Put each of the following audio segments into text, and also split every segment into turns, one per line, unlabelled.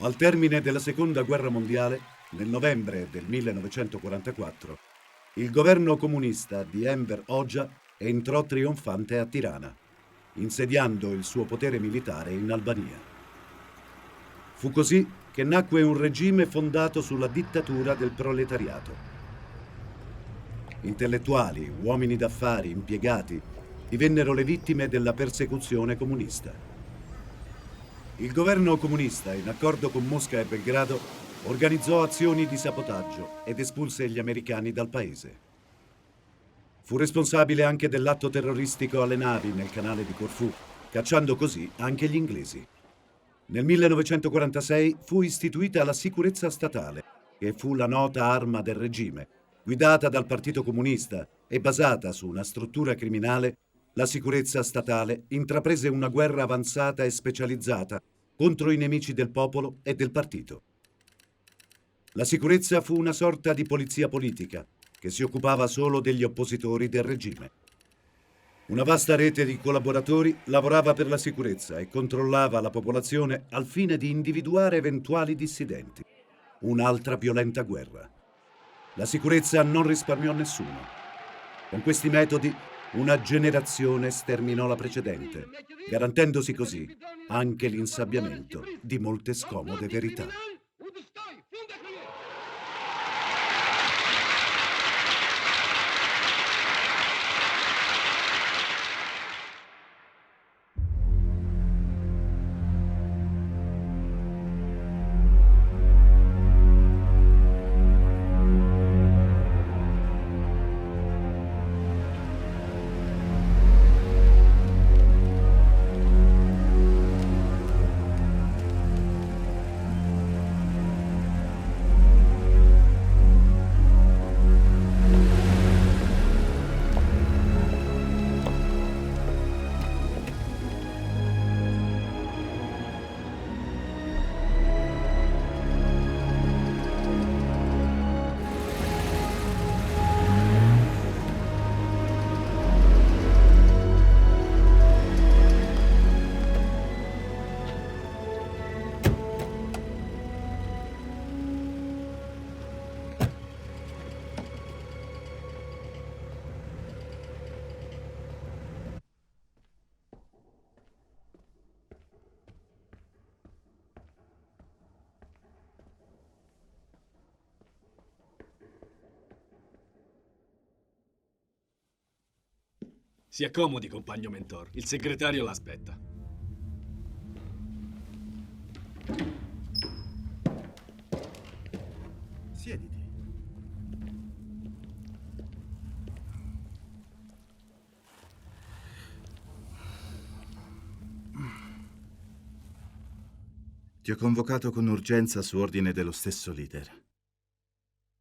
Al termine della Seconda Guerra Mondiale, nel novembre del 1944, il governo comunista di Enver Hoxha entrò trionfante a Tirana, insediando il suo potere militare in Albania. Fu così che nacque un regime fondato sulla dittatura del proletariato. Intellettuali, uomini d'affari, impiegati divennero le vittime della persecuzione comunista. Il governo comunista, in accordo con Mosca e Belgrado, organizzò azioni di sabotaggio ed espulse gli americani dal paese. Fu responsabile anche dell'atto terroristico alle navi nel canale di Corfù, cacciando così anche gli inglesi. Nel 1946 fu istituita la sicurezza statale, che fu la nota arma del regime. Guidata dal Partito Comunista e basata su una struttura criminale, la sicurezza statale intraprese una guerra avanzata e specializzata contro i nemici del popolo e del partito. La sicurezza fu una sorta di polizia politica che si occupava solo degli oppositori del regime. Una vasta rete di collaboratori lavorava per la sicurezza e controllava la popolazione al fine di individuare eventuali dissidenti. Un'altra violenta guerra. La sicurezza non risparmiò nessuno. Con questi metodi, una generazione sterminò la precedente, garantendosi così anche l'insabbiamento di molte scomode verità.
Si accomodi, compagno Mentor. Il segretario l'aspetta.
Siediti. Ti ho convocato con urgenza su ordine dello stesso leader.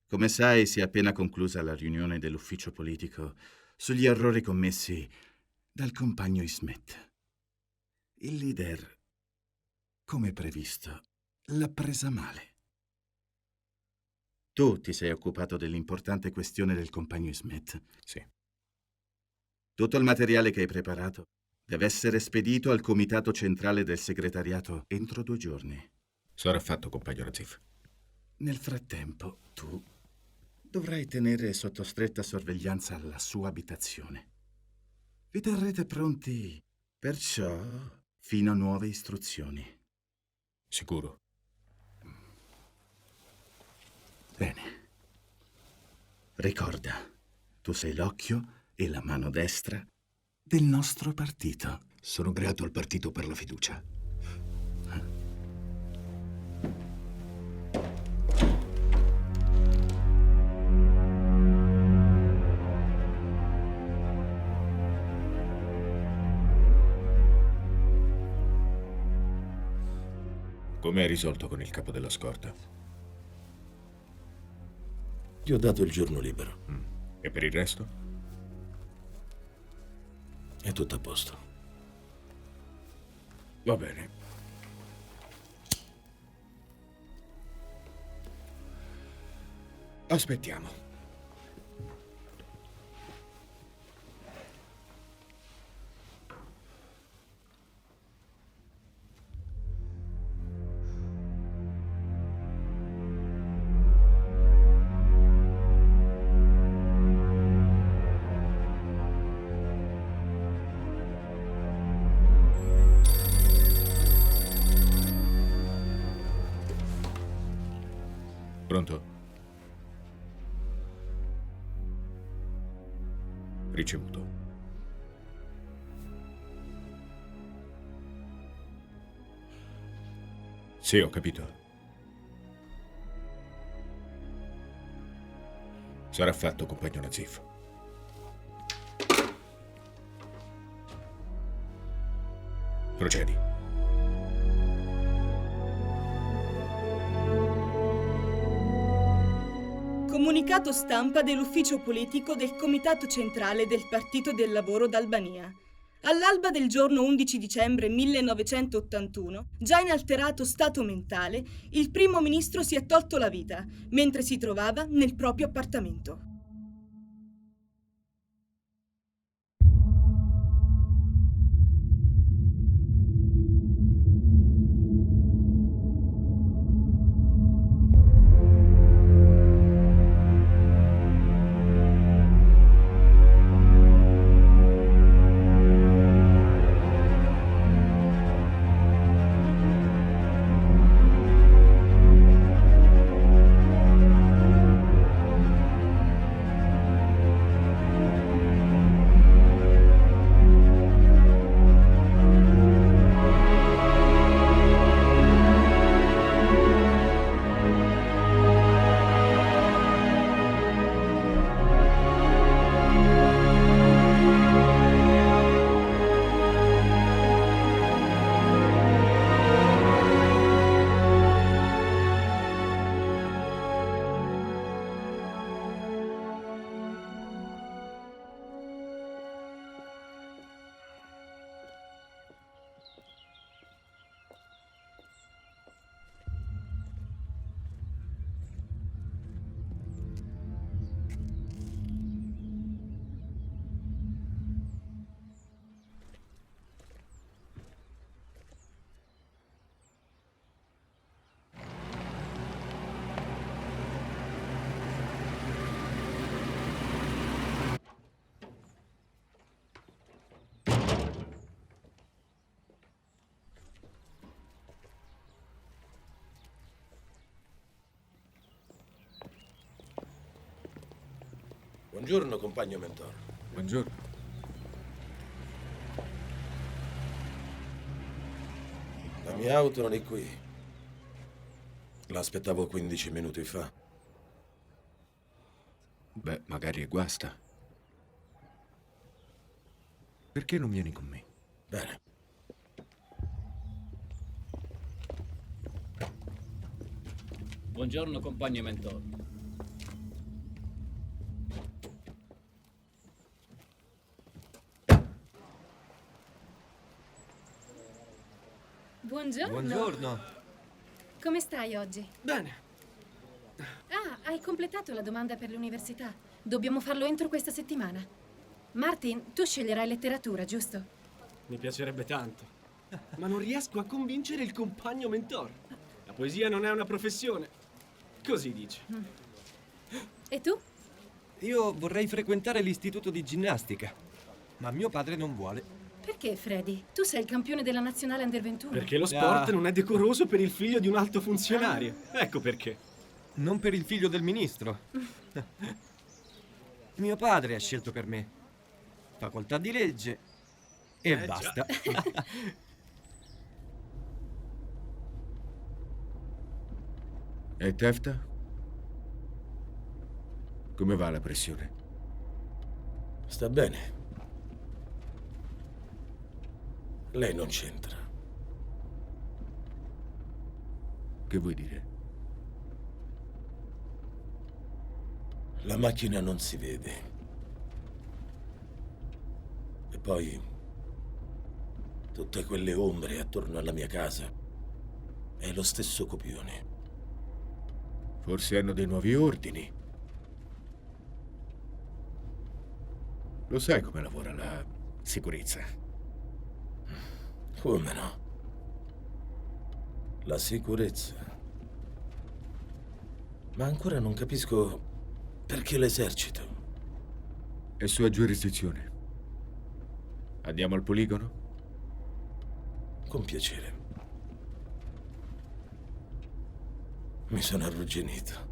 Come sai, si è appena conclusa la riunione dell'ufficio politico sugli errori commessi dal compagno Ismet. Il leader, come previsto, l'ha presa male. Tu ti sei occupato dell'importante questione del compagno Ismet.
Sì.
Tutto il materiale che hai preparato deve essere spedito al comitato centrale del segretariato entro 2 giorni.
Sarà fatto, compagno Razif.
Nel frattempo, tu dovrai tenere sotto stretta sorveglianza la sua abitazione. Vi terrete pronti, perciò, fino a nuove istruzioni.
Sicuro.
Bene. Ricorda, tu sei l'occhio e la mano destra del nostro partito.
Sono grato al partito per la fiducia. Come hai risolto con il capo della scorta?
Gli ho dato il giorno libero.
E per il resto?
È tutto a posto.
Va bene. Aspettiamo.
Pronto? Ricevuto. Sì, ho capito. Sarà fatto, compagno Nazif. Procedi.
Comunicato stampa dell'ufficio politico del Comitato Centrale del Partito del Lavoro d'Albania. All'alba del giorno 11 dicembre 1981, già in alterato stato mentale, il primo ministro si è tolto la vita mentre si trovava nel proprio appartamento.
Buongiorno, compagno Mentor.
Buongiorno.
La mia auto non è qui. L'aspettavo 15 minuti fa.
Beh, magari è guasta. Perché non vieni con me?
Bene.
Buongiorno, compagno Mentor.
Buongiorno.
Buongiorno.
Come stai oggi?
Bene.
Ah, hai completato la domanda per l'università. Dobbiamo farlo entro questa settimana. Martin, tu sceglierai letteratura, giusto?
Mi piacerebbe tanto. Ma non riesco a convincere il compagno Mentor. La poesia non è una professione. Così dice.
E tu?
Io vorrei frequentare l'istituto di ginnastica, ma mio padre non vuole.
Perché, Freddy? Tu sei il campione della nazionale Under 21.
Perché lo sport
Ah.
non è decoroso per il figlio di un alto funzionario. Ecco perché.
Non per il figlio del ministro. Mio padre ha scelto per me. Facoltà di legge e basta.
E Tefta? Come va la pressione?
Sta bene. Lei non c'entra.
Che vuoi dire?
La macchina non si vede. E poi tutte quelle ombre attorno alla mia casa. È lo stesso copione.
Forse hanno dei nuovi ordini. Lo sai come lavora la sicurezza?
Come no? La sicurezza. Ma ancora non capisco perché l'esercito.
È sua giurisdizione. Andiamo al poligono?
Con piacere. Mi sono arrugginito.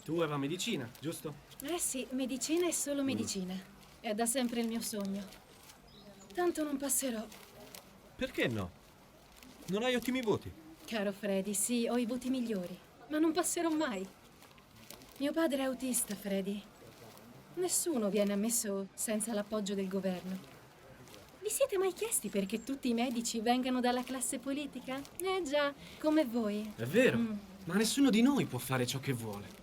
Tu aveva medicina, giusto?
Eh sì, medicina è solo medicina. È da sempre il mio sogno. Tanto non passerò.
Perché no? Non hai ottimi voti.
Caro Freddy, sì, ho i voti migliori, ma non passerò mai. Mio padre è autista, Freddy. Nessuno viene ammesso senza l'appoggio del governo. Vi siete mai chiesti perché tutti i medici vengano dalla classe politica? Già, come voi.
È vero, ma nessuno di noi può fare ciò che vuole.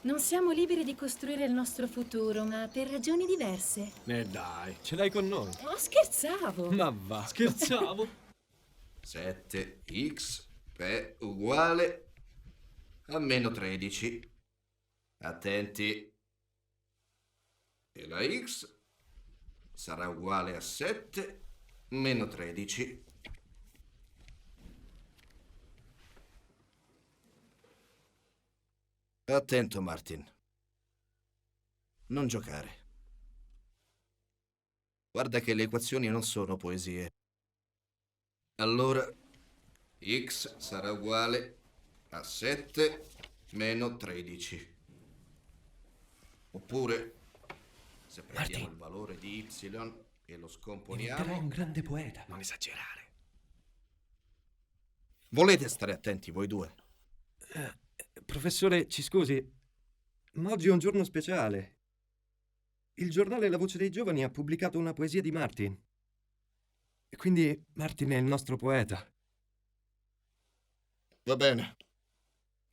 Non siamo liberi di costruire il nostro futuro, ma per ragioni diverse.
Dai.
Ce l'hai con noi.
Oh, scherzavo!
Ma va.
Scherzavo.
7x è uguale a meno 13. Attenti. E la x sarà uguale a 7 meno 13.
Attento, Martin. Non giocare. Guarda che le equazioni non sono poesie.
Allora, x sarà uguale a 7 meno 13. Oppure, se prendiamo
Martin.
il valore di y e lo
Diventerai
scomponiamo...
un grande poeta.
Non esagerare.
Volete stare attenti voi due?
Professore, ci scusi, ma oggi è un giorno speciale. Il giornale La Voce dei Giovani ha pubblicato una poesia di Martin. E quindi Martin è il nostro poeta.
Va bene.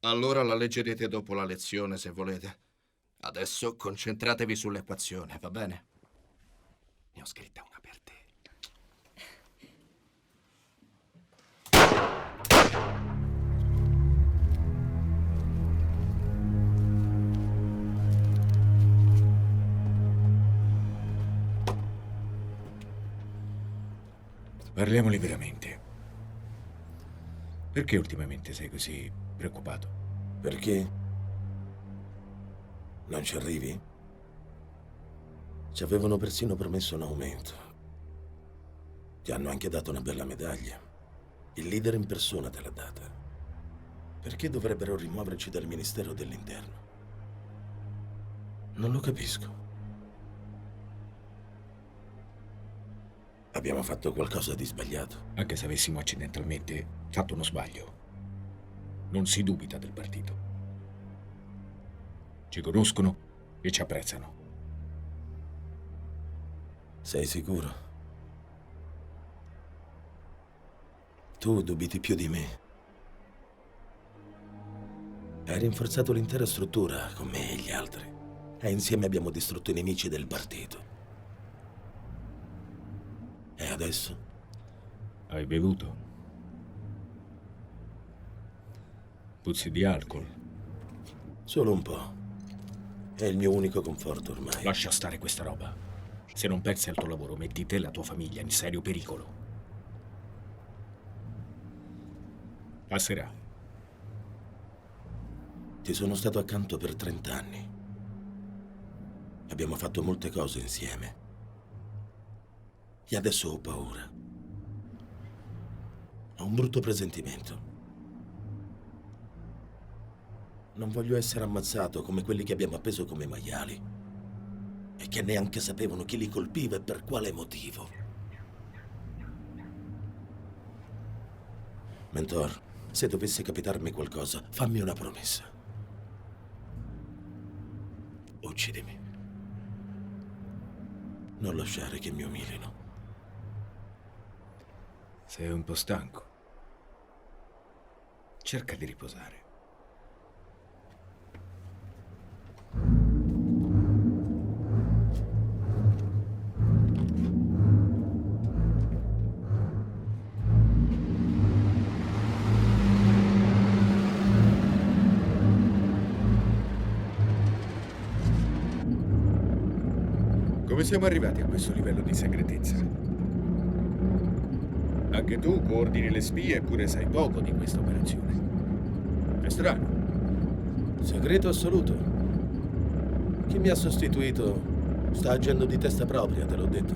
Allora la leggerete dopo la lezione, se volete. Adesso concentratevi sull'equazione, va bene?
Ne ho scritta una per te.
Parliamoli veramente. Perché ultimamente sei così preoccupato?
Perché? Non ci arrivi? Ci avevano persino promesso un aumento. Ti hanno anche dato una bella medaglia. Il leader in persona te l'ha data. Perché dovrebbero rimuoverci dal Ministero dell'Interno? Non lo capisco. Abbiamo fatto qualcosa di sbagliato.
Anche se avessimo accidentalmente fatto uno sbaglio, non si dubita del partito. Ci conoscono e ci apprezzano.
Sei sicuro? Tu dubiti più di me. Hai rinforzato l'intera struttura con me e gli altri. E insieme abbiamo distrutto i nemici del partito. E adesso?
Hai bevuto? Puzzi di alcol.
Solo un po'. È il mio unico conforto ormai.
Lascia stare questa roba. Se non pensi al tuo lavoro, metti te e la tua famiglia in serio pericolo. Passerà.
Ti sono stato accanto per 30 anni. Abbiamo fatto molte cose insieme. E adesso ho paura. Ho un brutto presentimento. Non voglio essere ammazzato come quelli che abbiamo appeso come maiali. E che neanche sapevano chi li colpiva e per quale motivo. Mentor, se dovesse capitarmi qualcosa, fammi una promessa. Uccidimi. Non lasciare che mi umilino.
Sei un po' stanco. Cerca di riposare. Come siamo arrivati a questo livello di segretezza? Anche tu coordini le spie eppure sai poco di questa operazione. È strano.
Segreto assoluto. Chi mi ha sostituito sta agendo di testa propria, te l'ho detto.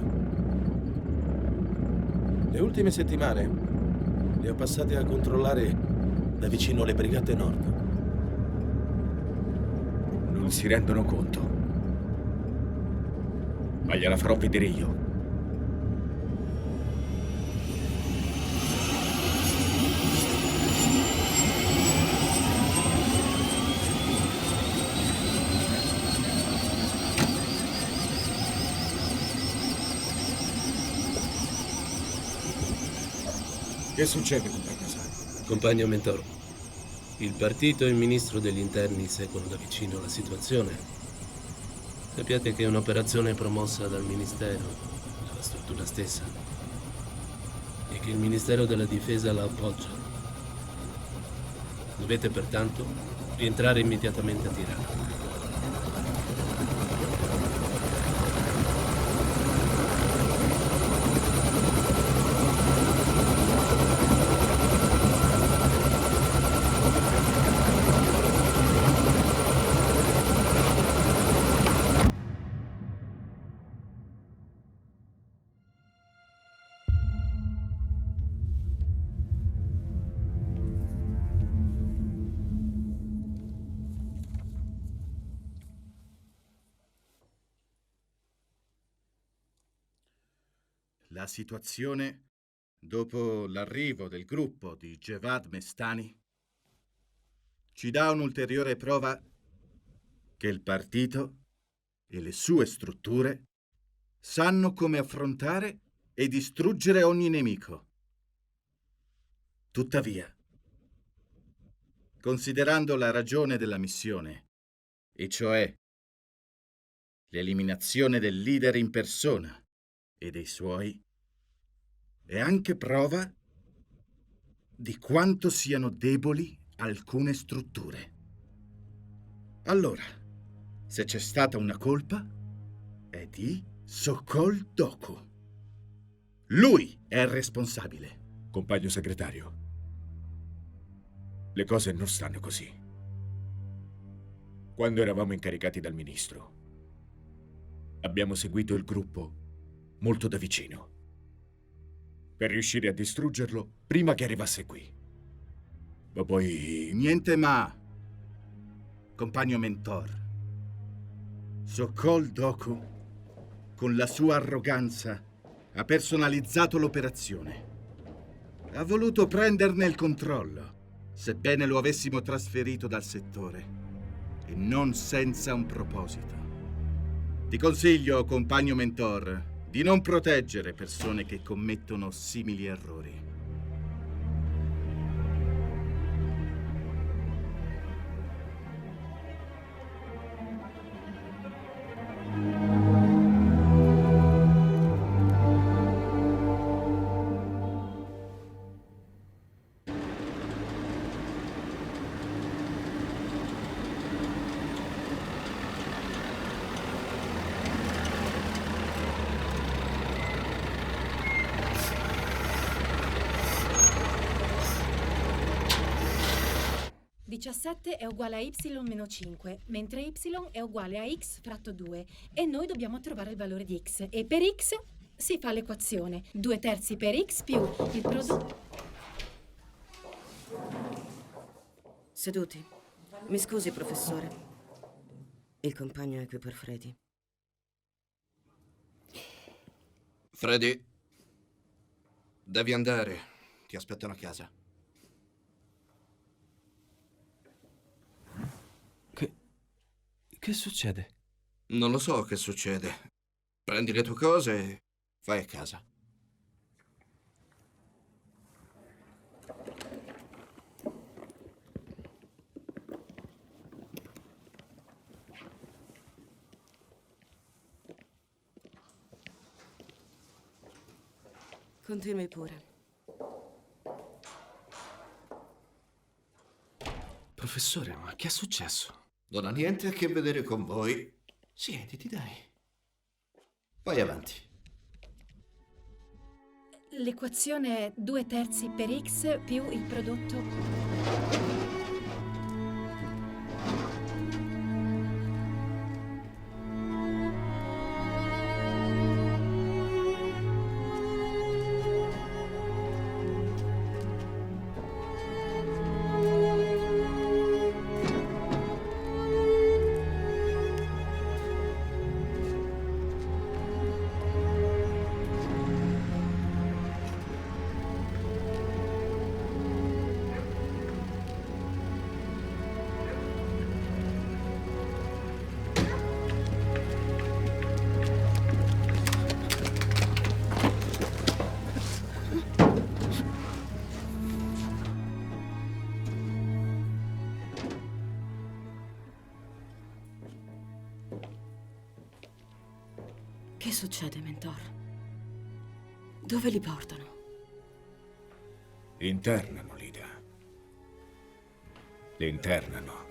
Le ultime settimane le ho passate a controllare da vicino le Brigate Nord.
non si rendono conto. Ma gliela farò vedere io. Che succede, compagno Sai?
Compagno Mentor, il partito e il ministro degli interni seguono da vicino la situazione. Sappiate che è un'operazione promossa dal ministero, dalla struttura stessa, e che il Ministero della Difesa la appoggia. Dovete pertanto rientrare immediatamente a Tirana.
La situazione, dopo l'arrivo del gruppo di Javad Mestani, ci dà un'ulteriore prova che il partito e le sue strutture sanno come affrontare e distruggere ogni nemico. Tuttavia, considerando la ragione della missione, e cioè l'eliminazione del leader in persona e dei suoi, è anche prova di quanto siano deboli alcune strutture. Allora, se c'è stata una colpa, è di Sokol Doku. Lui è il responsabile.
Compagno segretario, le cose non stanno così. Quando eravamo incaricati dal ministro, abbiamo seguito il gruppo molto da vicino, per riuscire a distruggerlo prima che arrivasse qui. Ma poi...
Niente ma, compagno Mentor. Sokol Doku, con la sua arroganza, ha personalizzato l'operazione. Ha voluto prenderne il controllo, sebbene lo avessimo trasferito dal settore, e non senza un proposito. Ti consiglio, compagno Mentor, di non proteggere persone che commettono simili errori.
È uguale a y meno 5, mentre y è uguale a x fratto 2 e noi dobbiamo trovare il valore di x e per x si fa l'equazione 2/3 per x più il prodotto.
Seduti. Mi scusi, professore. Il compagno è qui per Freddy.
Freddy, devi andare. Ti aspettano a casa.
Che succede?
Non lo so che succede. Prendi le tue cose e vai a casa.
Continui pure.
Professore, ma che è successo?
Non ha niente a che vedere con voi. Siediti, dai. Vai avanti.
L'equazione è 2/3 per x più il prodotto.
Che succede, Mentor? Dove li portano?
Li internano, Lida. Li internano.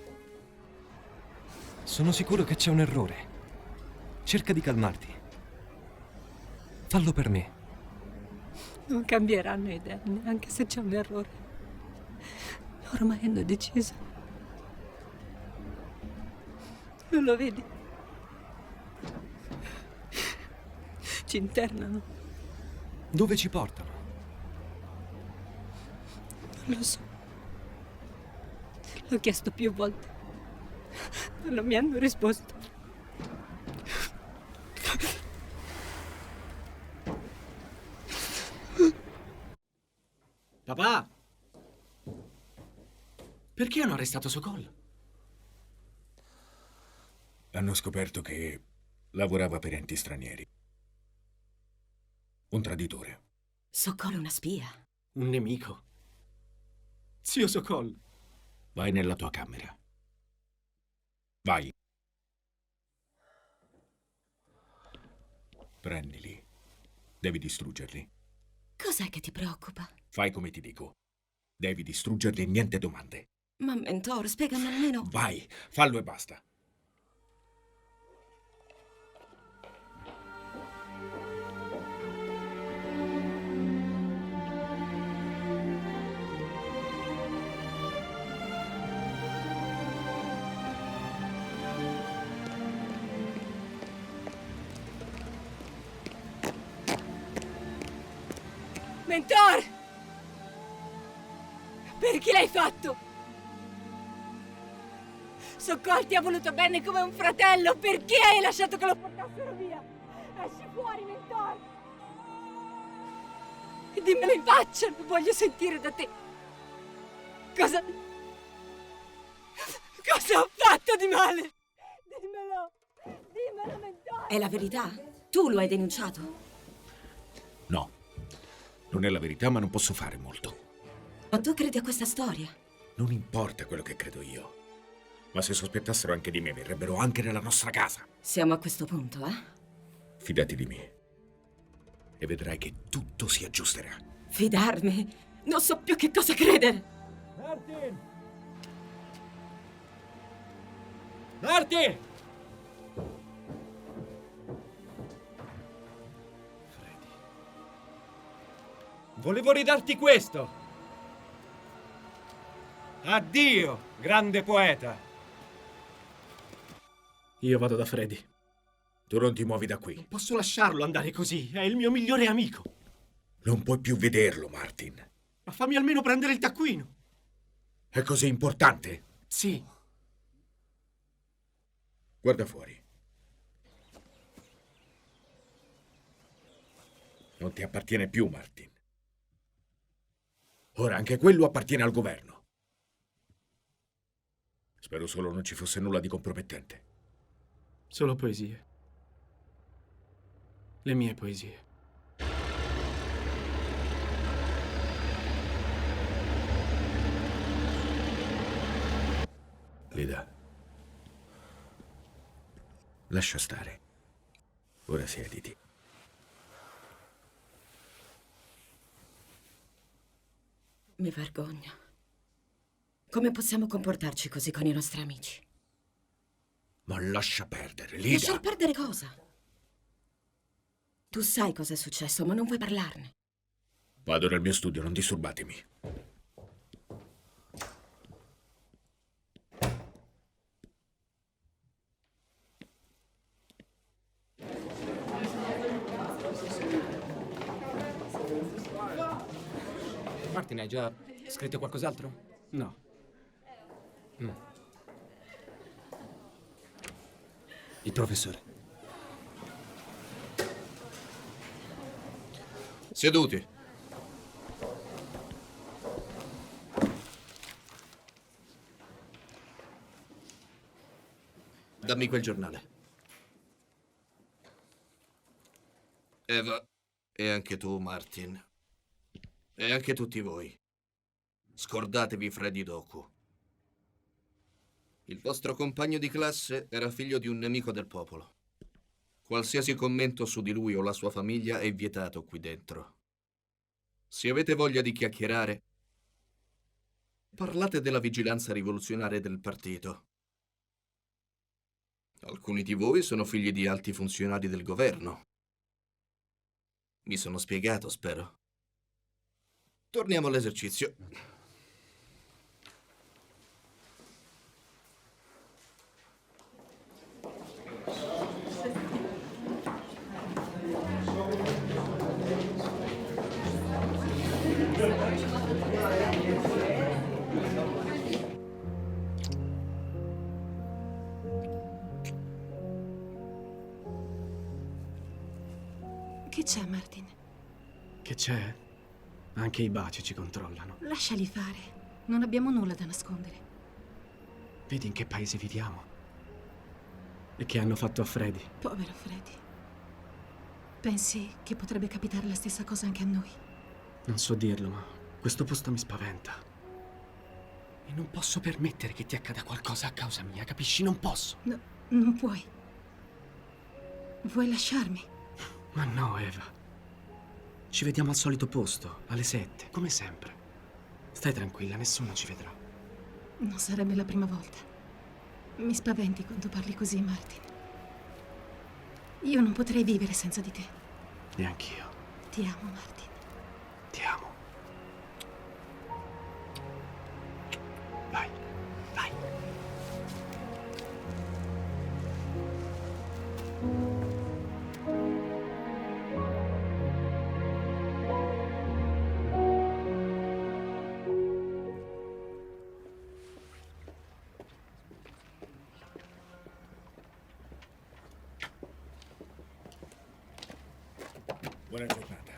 Sono sicuro che c'è un errore. Cerca di calmarti. Fallo per me.
Non cambieranno idea, neanche se c'è un errore. Ormai hanno deciso. Non lo vedi? Ci internano.
Dove ci portano?
Non lo so. L'ho chiesto più volte, ma non mi hanno risposto.
Papà! Perché hanno arrestato Sokol?
Hanno scoperto che lavorava per enti stranieri. Un traditore.
Sokol è una spia.
Un nemico. Zio Sokol.
Vai nella tua camera. Vai. Prendili. Devi distruggerli.
Cos'è che ti preoccupa?
Fai come ti dico. Devi distruggerli e niente domande.
Ma Mentor, spiegami almeno.
Vai, fallo e basta.
Mentor! Perché l'hai fatto? Sokol ti ha voluto bene come un fratello. Perché hai lasciato che lo portassero via? Esci fuori, Mentor! E dimmelo in faccia, lo voglio sentire da te. Cosa ho fatto di male? Dimmelo, Mentor!
È la verità? Tu lo hai denunciato?
No. Non è la verità, ma non posso fare molto.
Ma tu credi a questa storia?
Non importa quello che credo io. Ma se sospettassero anche di me, verrebbero anche nella nostra casa.
Siamo a questo punto, eh?
Fidati di me. E vedrai che tutto si aggiusterà.
Fidarmi? Non so più che cosa credere.
Martin! Martin! Volevo ridarti questo. Addio, grande poeta.
Io vado da Freddy.
Tu non ti muovi da qui.
Non posso lasciarlo andare così. È il mio migliore amico.
Non puoi più vederlo, Martin.
Ma fammi almeno prendere il taccuino.
È così importante?
Sì.
Guarda fuori. Non ti appartiene più, Martin. Ora anche quello appartiene al governo. Spero solo non ci fosse nulla di compromettente.
Solo poesie. Le mie poesie.
Lida. Lascia stare. Ora siediti.
Mi vergogno. Come possiamo comportarci così con i nostri amici?
Ma lascia perdere, Lida.
Lasciar perdere cosa? Tu sai cosa è successo, ma non vuoi parlarne.
Vado nel mio studio, non disturbatemi.
Martin, hai già scritto qualcos'altro?
No.
Il professore.
Seduti. Dammi quel giornale. Eva, e anche tu, Martin. E anche tutti voi. Scordatevi Freddy Doku. Il vostro compagno di classe era figlio di un nemico del popolo. Qualsiasi commento su di lui o la sua famiglia è vietato qui dentro. Se avete voglia di chiacchierare, parlate della vigilanza rivoluzionaria del partito. Alcuni di voi sono figli di alti funzionari del governo. Mi sono spiegato, spero. Torniamo all'esercizio.
Che c'è, Martin?
Che c'è? Anche i baci ci controllano.
Lasciali fare. Non abbiamo nulla da nascondere.
Vedi in che paese viviamo? E che hanno fatto a Freddy?
Povero Freddy. Pensi che potrebbe capitare la stessa cosa anche a noi?
Non so dirlo, ma questo posto mi spaventa. E non posso permettere che ti accada qualcosa a causa mia, capisci? Non posso.
No, non puoi. Vuoi lasciarmi?
Ma no, Eva. Ci vediamo al solito posto, alle 7, come sempre. Stai tranquilla, nessuno ci vedrà.
Non sarebbe la prima volta. Mi spaventi quando parli così, Martin. Io non potrei vivere senza di te.
Neanch'io.
Ti amo, Martin.
Ti amo. Vai, vai.
Buona giornata.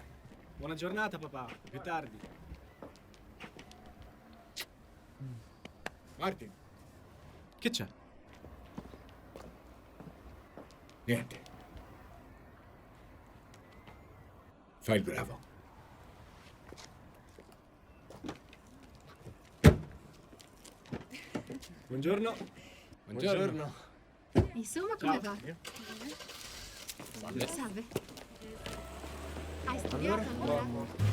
Buona giornata, papà. Più tardi.
Martin.
Che c'è?
Niente. Fai il bravo.
Buongiorno.
Buongiorno.
Insomma, come
Ciao.
va? Salve. Hai studiato allora?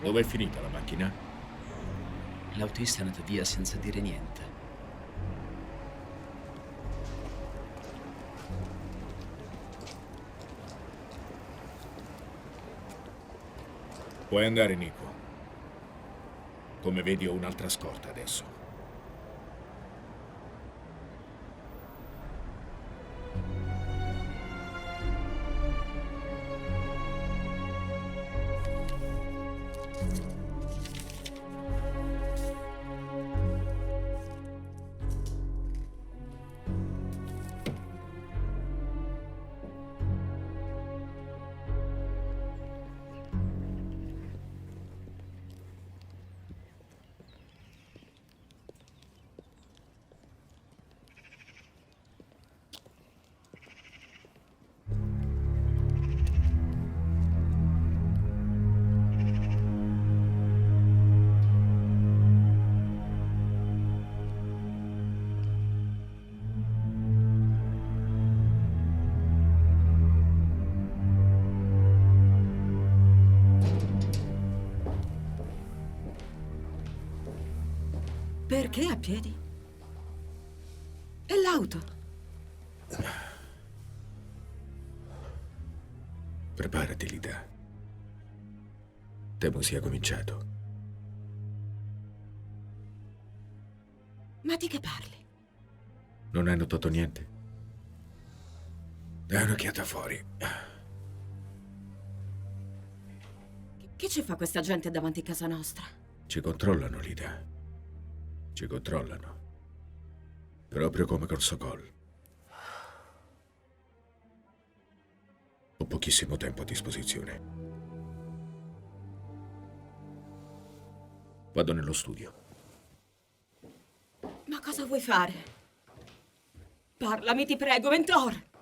Dove è finita la macchina?
L'autista è andato via senza dire niente.
Puoi andare, Nico. Come vedi ho un'altra scorta adesso.
Perché a piedi? E l'auto?
Preparati, Lida. Temo sia cominciato.
Ma di che parli?
Non hai notato niente? Dai un'occhiata fuori.
Che ci fa questa gente davanti a casa nostra?
Ci controllano, Lida. Ci controllano. Proprio come col Sokol. Ho pochissimo tempo a disposizione. Vado nello studio.
Ma cosa vuoi fare? Parlami, ti prego, Mentor!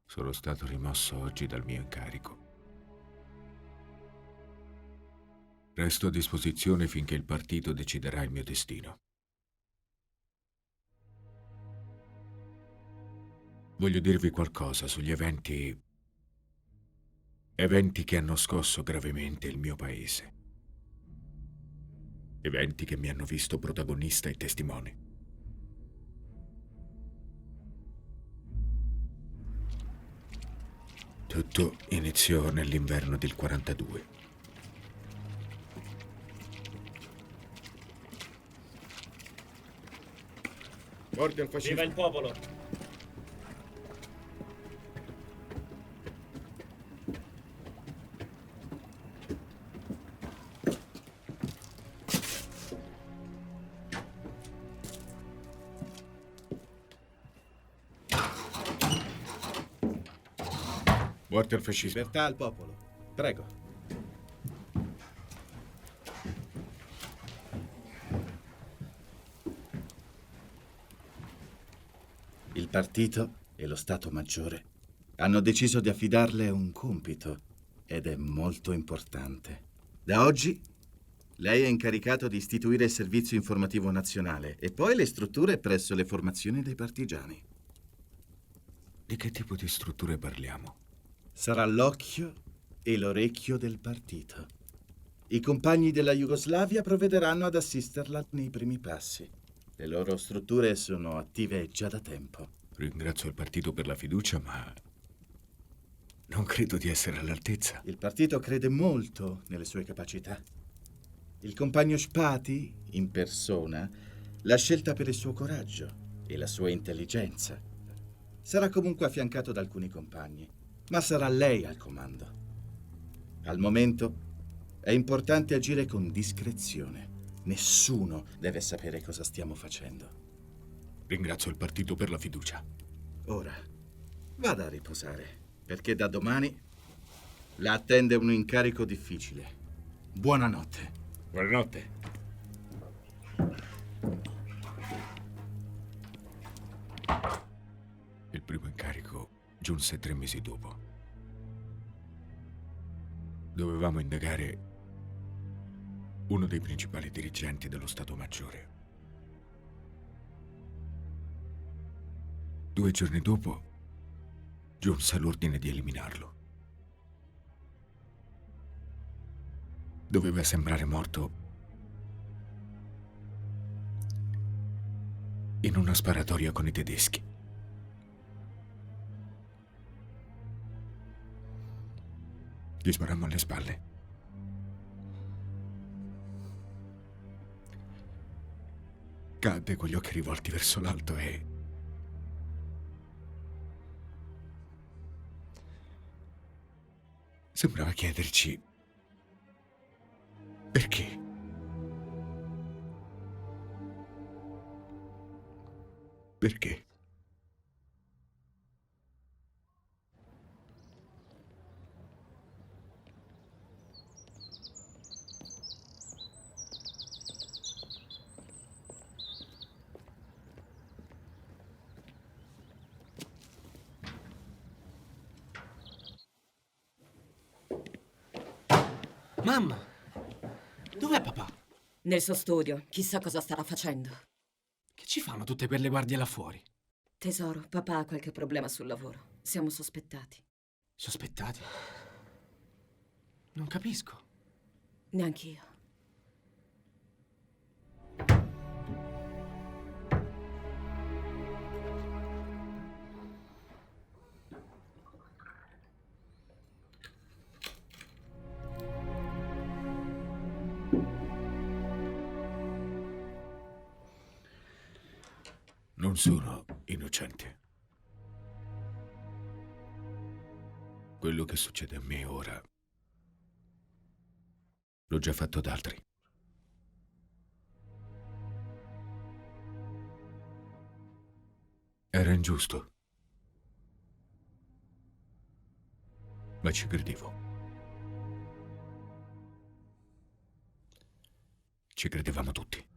Sono stato rimosso oggi dal mio incarico. Resto a disposizione finché il partito deciderà il mio destino. Voglio dirvi qualcosa sugli eventi che hanno scosso gravemente il mio paese. Eventi che mi hanno visto protagonista e testimone. Tutto iniziò nell'inverno del 42.
Morte al fascismo. Viva il popolo!
Morte al fascismo.
Libertà al popolo. Prego. Il partito e lo Stato Maggiore hanno deciso di affidarle un compito ed è molto importante. Da oggi lei è incaricato di istituire il Servizio Informativo Nazionale e poi le strutture presso le formazioni dei partigiani.
Di che tipo di strutture parliamo?
Sarà l'occhio e l'orecchio del partito. I compagni della Jugoslavia provvederanno ad assisterla nei primi passi. Le loro strutture sono attive già da tempo.
Ringrazio il partito per la fiducia, ma non credo di essere all'altezza.
Il partito crede molto nelle sue capacità. Il compagno Spati, in persona, l'ha scelta per il suo coraggio e la sua intelligenza. Sarà comunque affiancato da alcuni compagni, ma sarà lei al comando. Al momento è importante agire con discrezione. Nessuno deve sapere cosa stiamo facendo.
Ringrazio il partito per la fiducia.
Ora, vada a riposare, perché da domani la attende un incarico difficile. Buonanotte.
Buonanotte. Il primo incarico giunse 3 mesi dopo. Dovevamo indagare uno dei principali dirigenti dello Stato Maggiore. 2 giorni dopo giunse l'ordine di eliminarlo. Doveva sembrare morto in una sparatoria con i tedeschi. Gli sparammo alle spalle. Cadde con gli occhi rivolti verso l'alto e sembrava chiederci perché. Perché?
Mamma, dov'è papà?
Nel suo studio. Chissà cosa starà facendo.
Che ci fanno tutte quelle guardie là fuori?
Tesoro, papà ha qualche problema sul lavoro. Siamo sospettati.
Sospettati? Non capisco.
Neanch'io.
Non sono innocente. Quello che succede a me ora l'ho già fatto ad altri. Era ingiusto. Ma ci credevo. Ci credevamo tutti.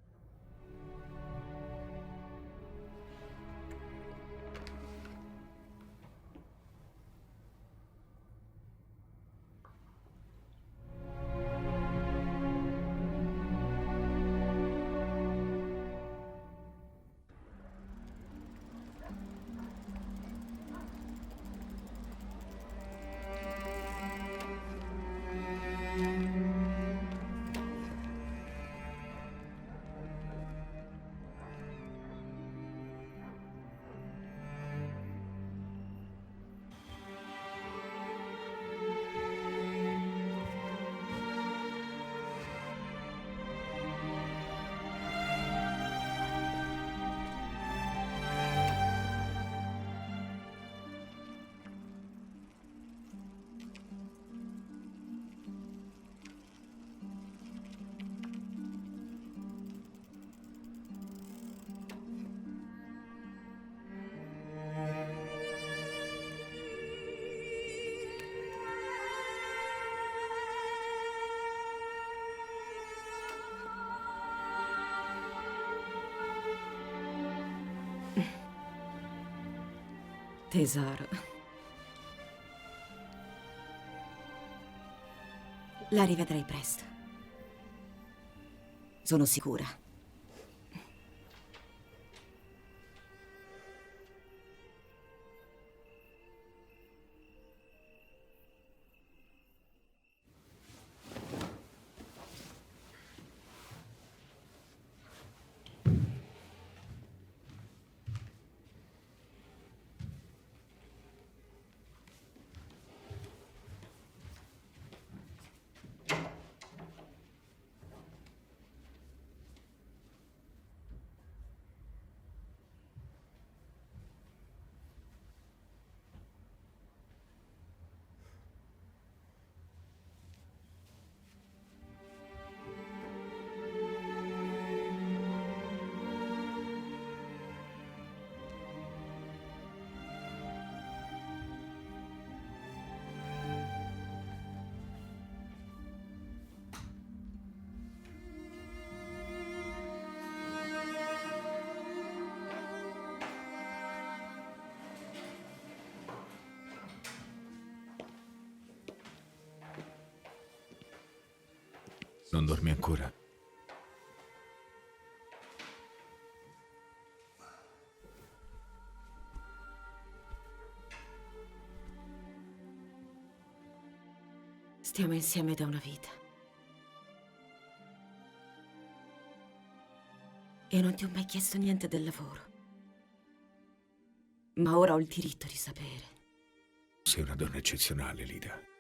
Tesoro. La rivedrai presto. Sono sicura.
Non dormi ancora?
Stiamo insieme da una vita. E non ti ho mai chiesto niente del lavoro. Ma ora ho il diritto di sapere.
Sei una donna eccezionale, Lida.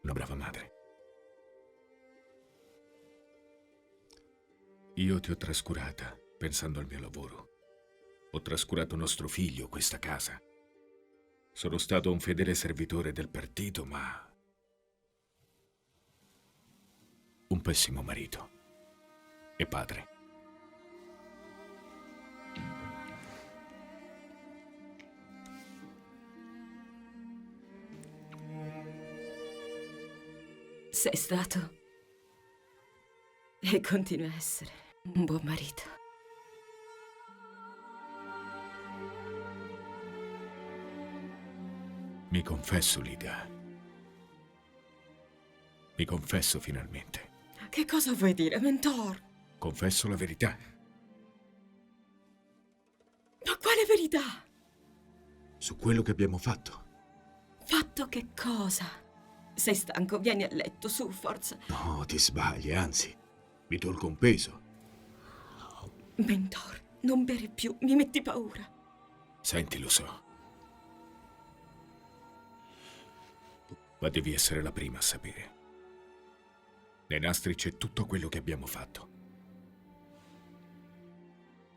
Una brava madre. Io ti ho trascurata pensando al mio lavoro. Ho trascurato nostro figlio, questa casa. Sono stato un fedele servitore del partito, ma un pessimo marito e padre.
Sei stato e continui a essere un buon marito.
Mi confesso, Lida. Mi confesso finalmente.
Che cosa vuoi dire, Mentor?
Confesso la verità.
Ma quale verità?
Su quello che abbiamo fatto.
Fatto che cosa? Sei stanco, vieni a letto, su, forza.
No, ti sbagli, anzi, mi tolgo un peso.
Mentor, non bere più, mi metti paura.
Senti, lo so. Ma devi essere la prima a sapere. Nei nastri c'è tutto quello che abbiamo fatto.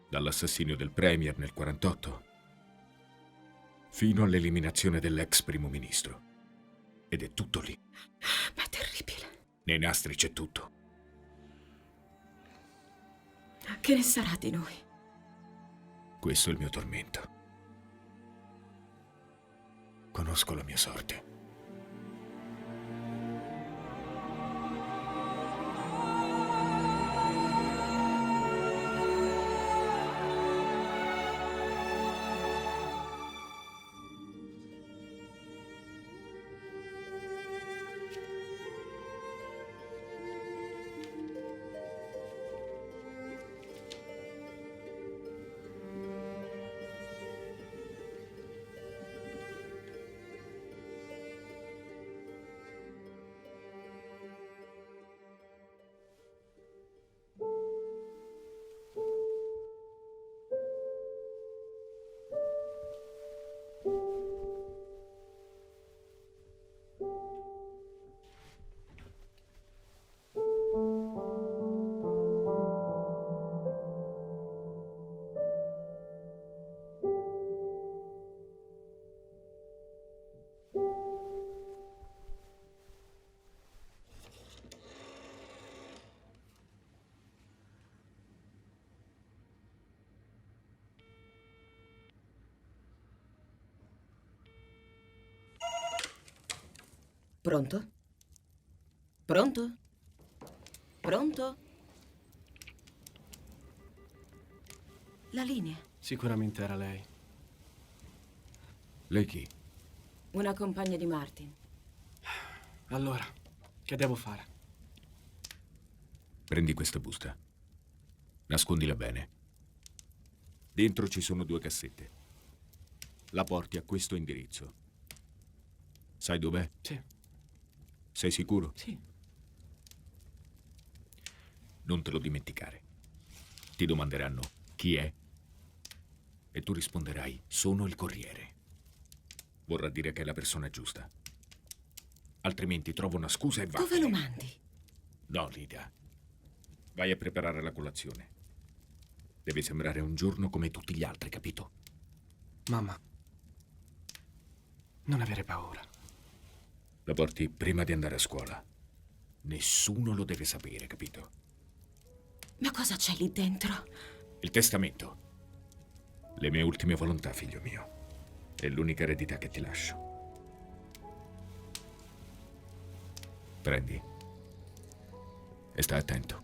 dall'assassinio del Premier nel 48 fino all'eliminazione dell'ex primo ministro. Ed è tutto lì.
Ma è terribile.
Nei nastri c'è tutto.
Che ne sarà di noi?
Questo è il mio tormento. Conosco la mia sorte.
Pronto? Pronto? Pronto? La linea.
Sicuramente era lei.
Lei chi?
Una compagna di Martin.
Allora, che devo fare?
Prendi questa busta. Nascondila bene. Dentro ci sono 2 cassette. La porti a questo indirizzo. Sai dov'è?
Sì.
Sei sicuro?
Sì.
Non te lo dimenticare. Ti domanderanno chi è e tu risponderai: sono il corriere. Vorrà dire che è la persona giusta. Altrimenti trova una scusa e va.
Dove lo mandi?
No, Lydia. Vai a preparare la colazione. Deve sembrare un giorno come tutti gli altri, capito?
Mamma, non avere paura.
La porti prima di andare a scuola. Nessuno lo deve sapere, capito?
Ma cosa c'è lì dentro?
Il testamento. Le mie ultime volontà, figlio mio. È l'unica eredità che ti lascio. Prendi. E stai attento.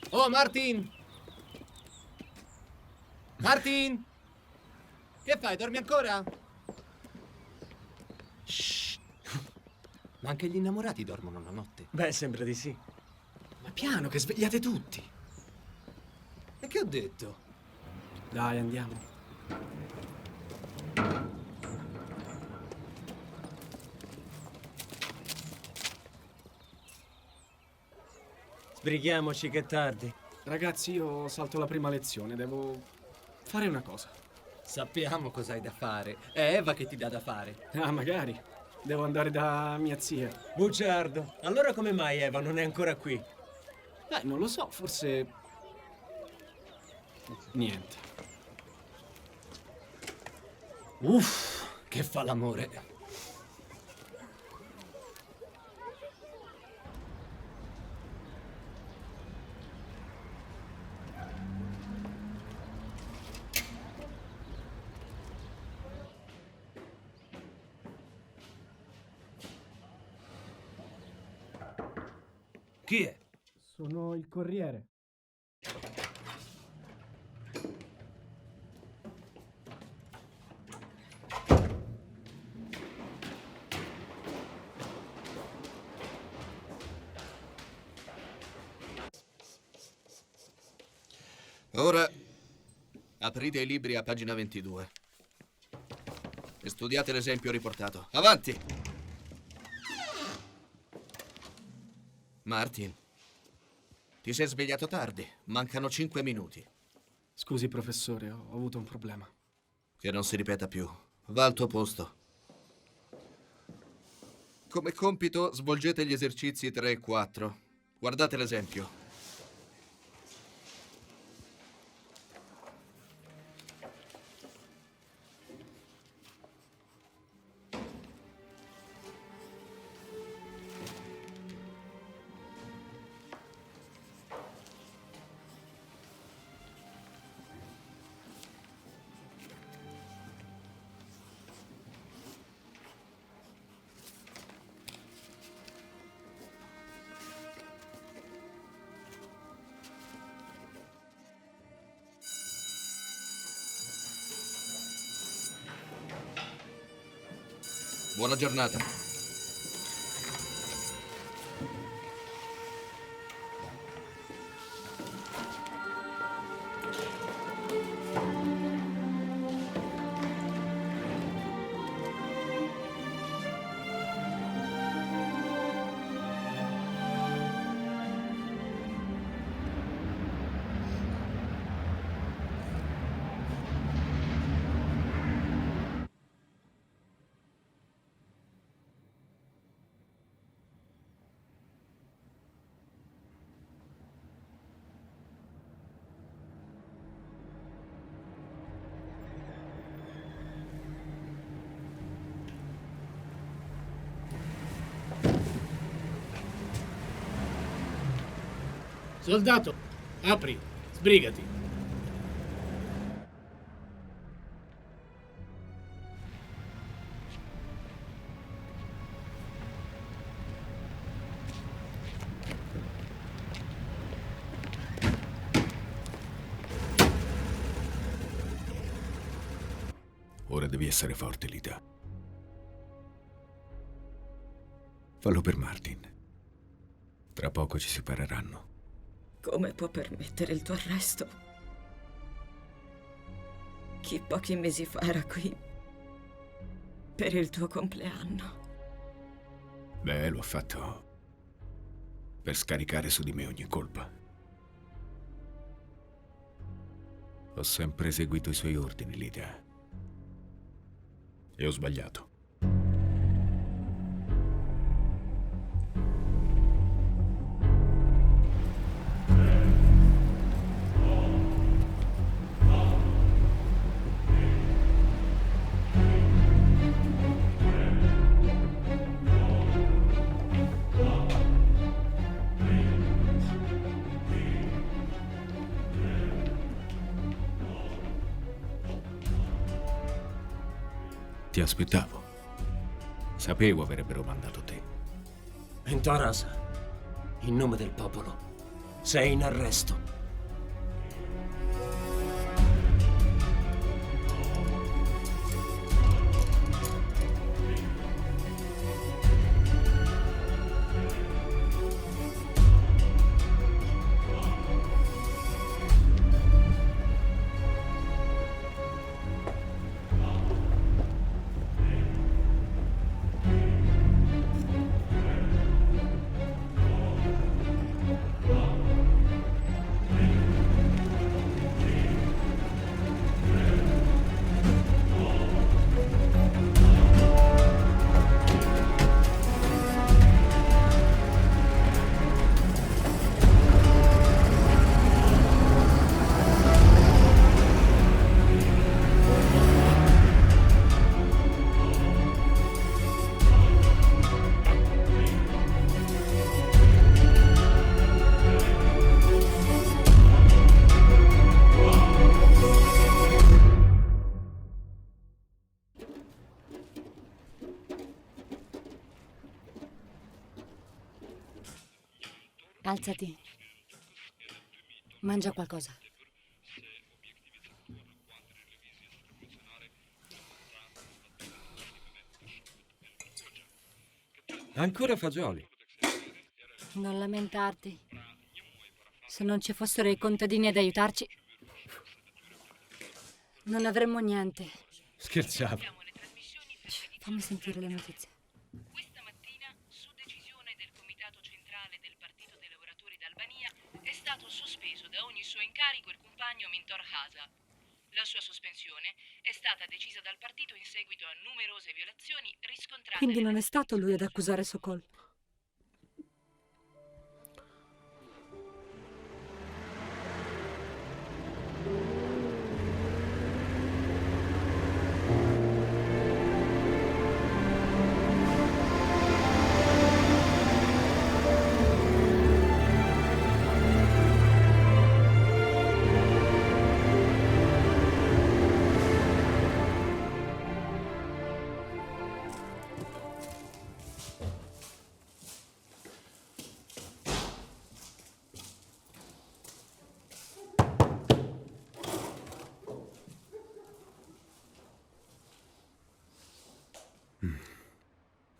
Oh, Martin! Martin! Che fai? Dormi ancora? Shh. Ma anche gli innamorati dormono la notte.
Beh, sembra di sì. Ma piano, che svegliate tutti.
E che ho detto?
Dai, andiamo.
Sbrighiamoci che è tardi.
Ragazzi, io salto la prima lezione, devo fare una cosa.
Sappiamo cosa hai da fare. È Eva che ti dà da fare.
Ah, magari. Devo andare da mia zia.
Bugiardo. Allora come mai Eva non è ancora qui?
Non lo so, forse... niente.
Uff, che fa l'amore. Chi è?
Sono il corriere.
Ora aprite i libri a pagina 22 e studiate l'esempio riportato. Avanti! Martin, ti sei svegliato tardi. Mancano 5 minuti.
Scusi, professore, ho avuto un problema.
Che non si ripeta più. Va al tuo posto. Come compito svolgete gli esercizi 3 e 4. Guardate l'esempio. Buona giornata.
Soldato, apri, sbrigati.
Ora devi essere forte, Lita. Fallo per Martin. Tra poco ci separeranno.
Come può permettere il tuo arresto? Chi pochi mesi fa era qui per il tuo compleanno.
Beh, lo ha fatto per scaricare su di me ogni colpa. Ho sempre eseguito i suoi ordini, Lydia. E ho sbagliato. Ti aspettavo. Sapevo avrebbero mandato te.
Entoras, in nome del popolo, sei in arresto.
Alzati. Mangia qualcosa.
Ancora fagioli.
Non lamentarti. Se non ci fossero i contadini ad aiutarci, non avremmo niente.
Scherzavo.
Fammi sentire le notizie.
Questa mattina, su decisione del Comitato Centrale del Partito dei Lavoratori d'Albania, è stato sospeso da ogni suo incarico il compagno Mintor Hasa. La sua sospensione è stata decisa dal partito in seguito a numerose violazioni riscontrate.
Quindi non è stato lui ad accusare Sokol.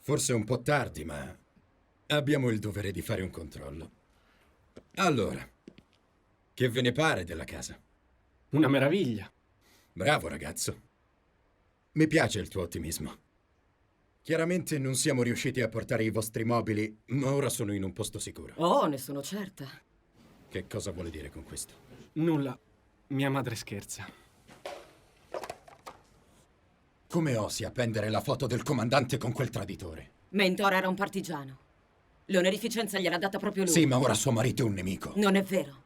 Forse un po' tardi, ma abbiamo il dovere di fare un controllo. Allora, che ve ne pare della casa?
Una meraviglia.
Bravo, ragazzo. Mi piace il tuo ottimismo. Chiaramente non siamo riusciti a portare i vostri mobili, ma ora sono in un posto sicuro.
Oh, ne sono certa.
Che cosa vuole dire con questo?
Nulla. Mia madre scherza.
Come osi appendere la foto del comandante con quel traditore?
Mentor era un partigiano. L'onorificenza gliel'ha data proprio lui.
Sì, ma ora suo marito è un nemico.
Non è vero.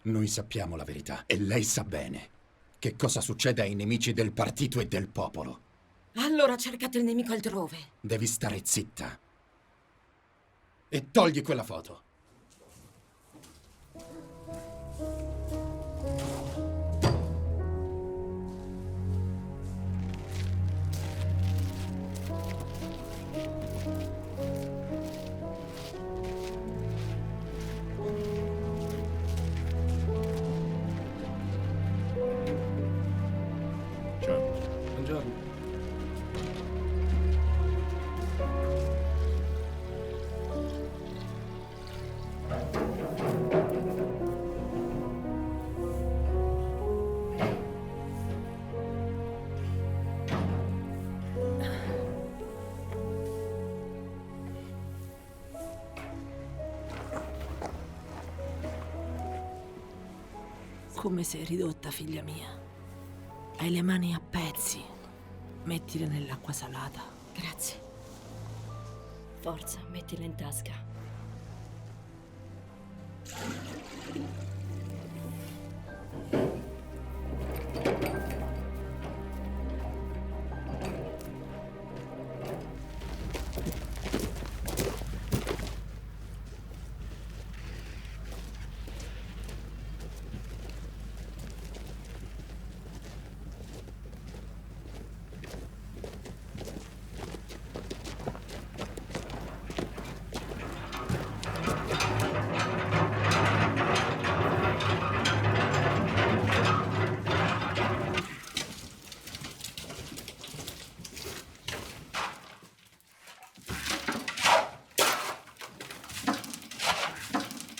Noi sappiamo la verità e lei sa bene che cosa succede ai nemici del partito e del popolo.
Allora cercate il nemico altrove.
Devi stare zitta. E togli quella foto.
Buongiorno.
Come sei ridotta, figlia mia. Hai le mani a pezzi. Mettile nell'acqua salata.
Grazie. Forza, mettila in tasca.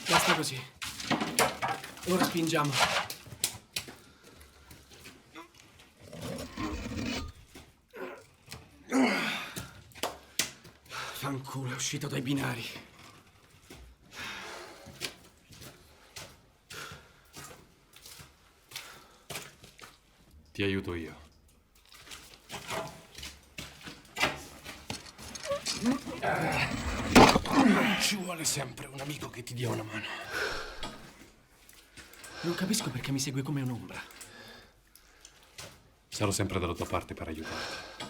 Basta così. Ora spingiamo. Fanculo, è uscito dai binari.
Ti aiuto io. Ci vuole sempre un amico che ti dia una mano.
Non capisco perché mi segui come un'ombra.
Sarò sempre dalla tua parte per aiutarti.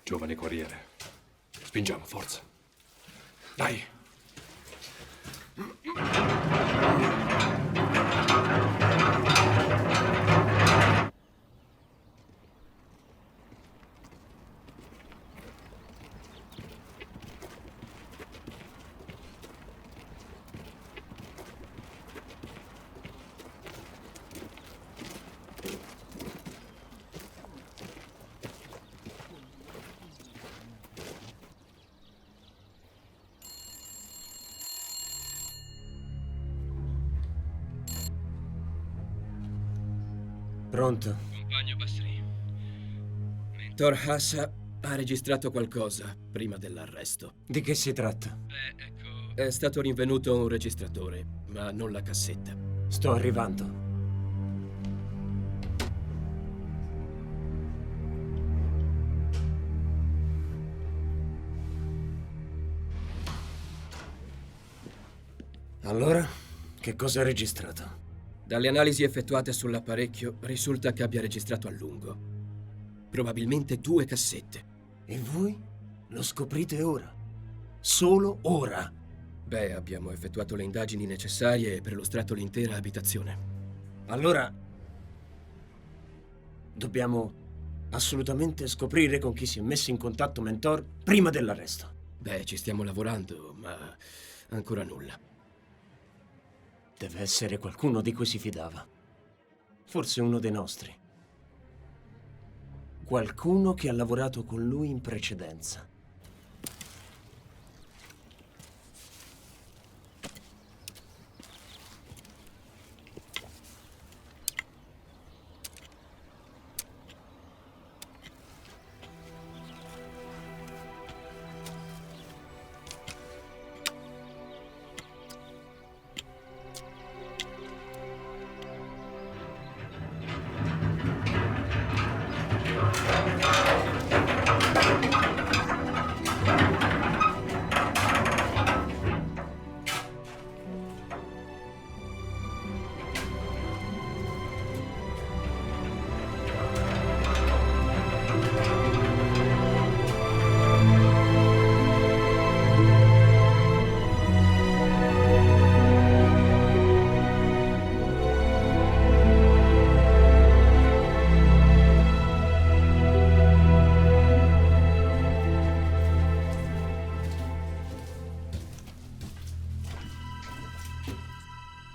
Giovane corriere. Spingiamo, forza. Dai.
Pronto?
Compagno Basri.
Mentor Hassa ha registrato qualcosa prima dell'arresto. Di che si tratta?
Ecco.
È stato rinvenuto un registratore, ma non la cassetta.
Sto arrivando.
Allora, che cosa ha registrato? Dalle analisi effettuate sull'apparecchio risulta che abbia registrato a lungo. Probabilmente 2 cassette. E voi lo scoprite ora? Solo ora? Beh, abbiamo effettuato le indagini necessarie e perlustrato l'intera abitazione. Allora, dobbiamo assolutamente scoprire con chi si è messo in contatto Mentor prima dell'arresto. Beh, ci stiamo lavorando, ma ancora nulla. Deve essere qualcuno di cui si fidava. Forse uno dei nostri. Qualcuno che ha lavorato con lui in precedenza.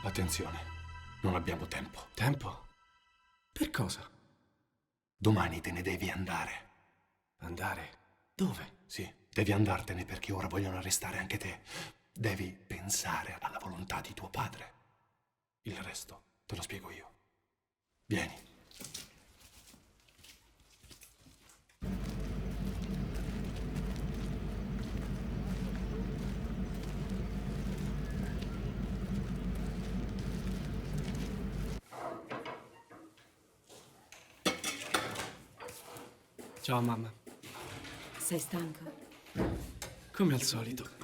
Attenzione, non abbiamo tempo.
Tempo? Per cosa?
Domani te ne devi andare.
Andare? Dove?
Sì, devi andartene perché ora vogliono arrestare anche te. Devi pensare alla volontà di tuo padre. Il resto te lo spiego io. Vieni.
Ciao, mamma.
Sei stanco?
Come al solito.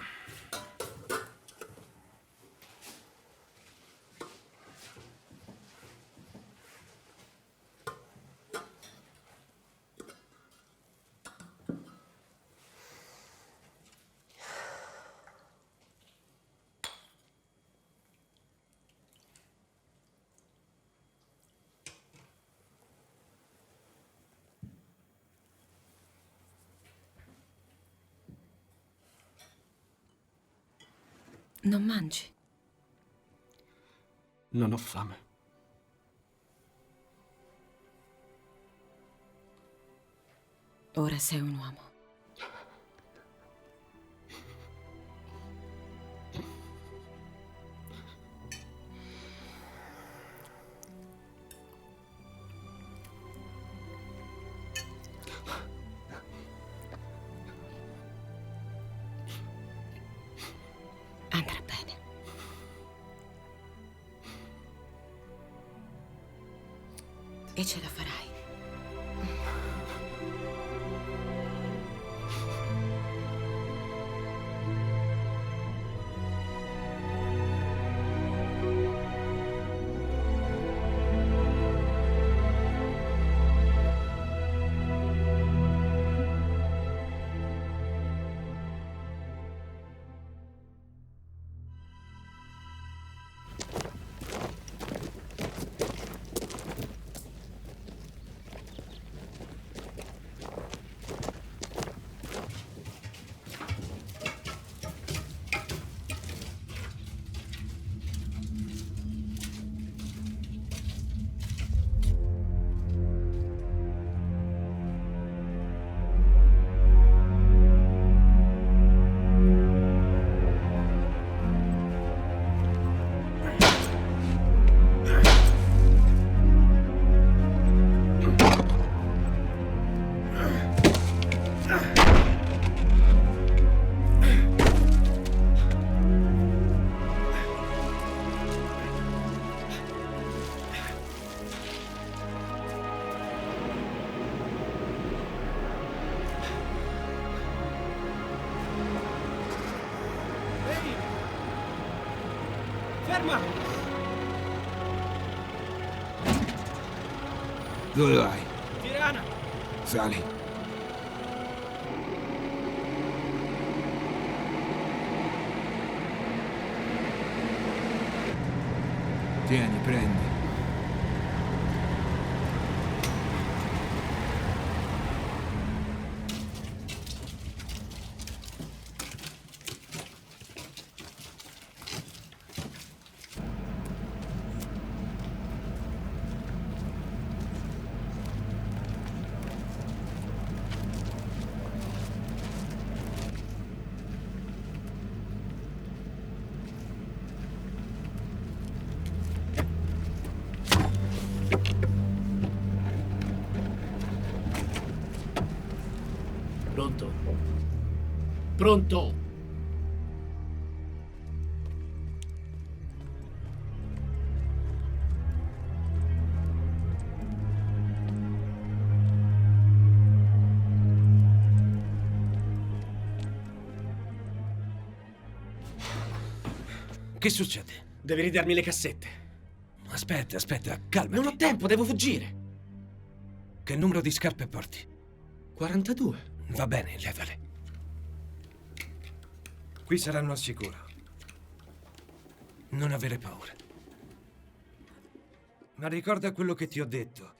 Non mangi?
Non ho fame.
Ora sei un uomo. Andrà bene. E ce la farai.
Ma...
Dove vai?
Tirana!
Sali. Tieni, prendi.
Pronto? Pronto?
Che succede?
Devi ridarmi le cassette.
Aspetta, calmati.
Non ho tempo, devo fuggire.
Che numero di scarpe porti?
42.
Va bene, levale. Qui saranno al sicuro. Non avere paura. Ma ricorda quello che ti ho detto.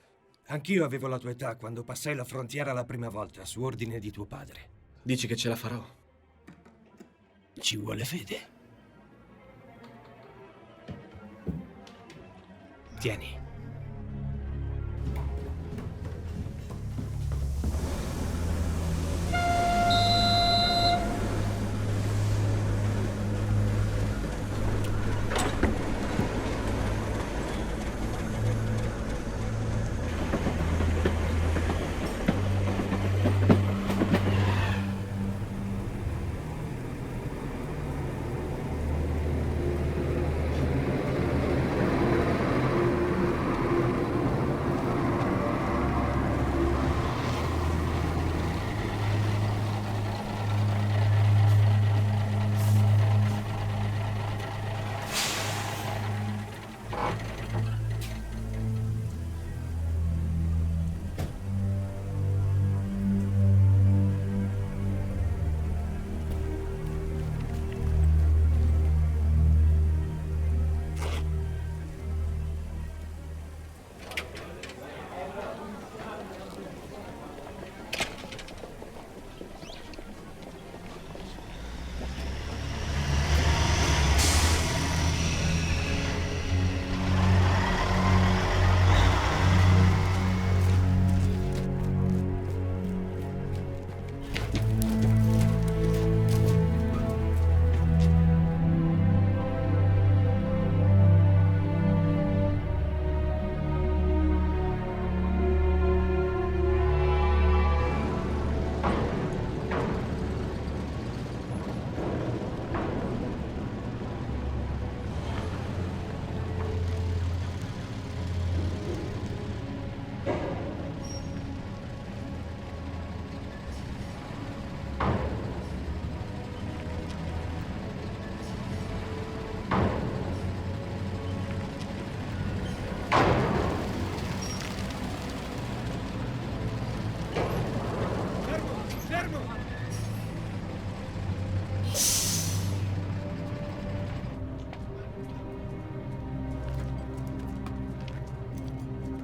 Anch'io avevo la tua età quando passai la frontiera la prima volta, su ordine di tuo padre.
Dici che ce la farò?
Ci vuole fede. Tieni.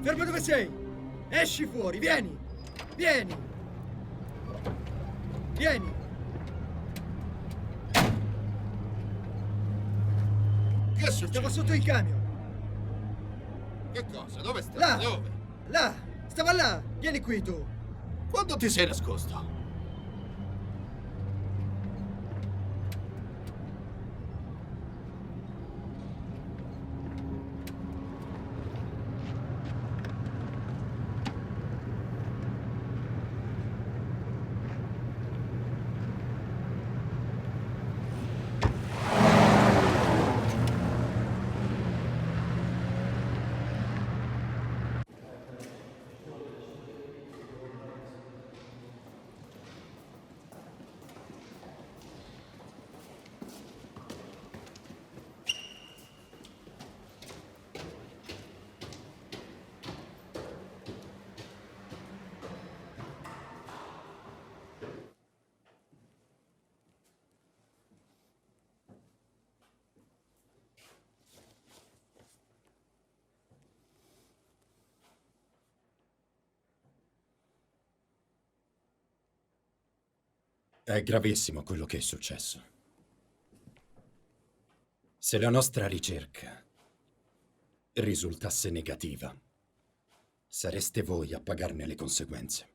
Fermo dove sei! Esci fuori, vieni! Vieni! Vieni!
Che succede?
Stavo sotto il camion!
Che cosa? Dove stai?
Là!
Dove?
Là! Stava là! Vieni qui tu!
Quando ti sei nascosto?
È gravissimo quello che è successo. Se la nostra ricerca risultasse negativa, sareste voi a pagarne le conseguenze.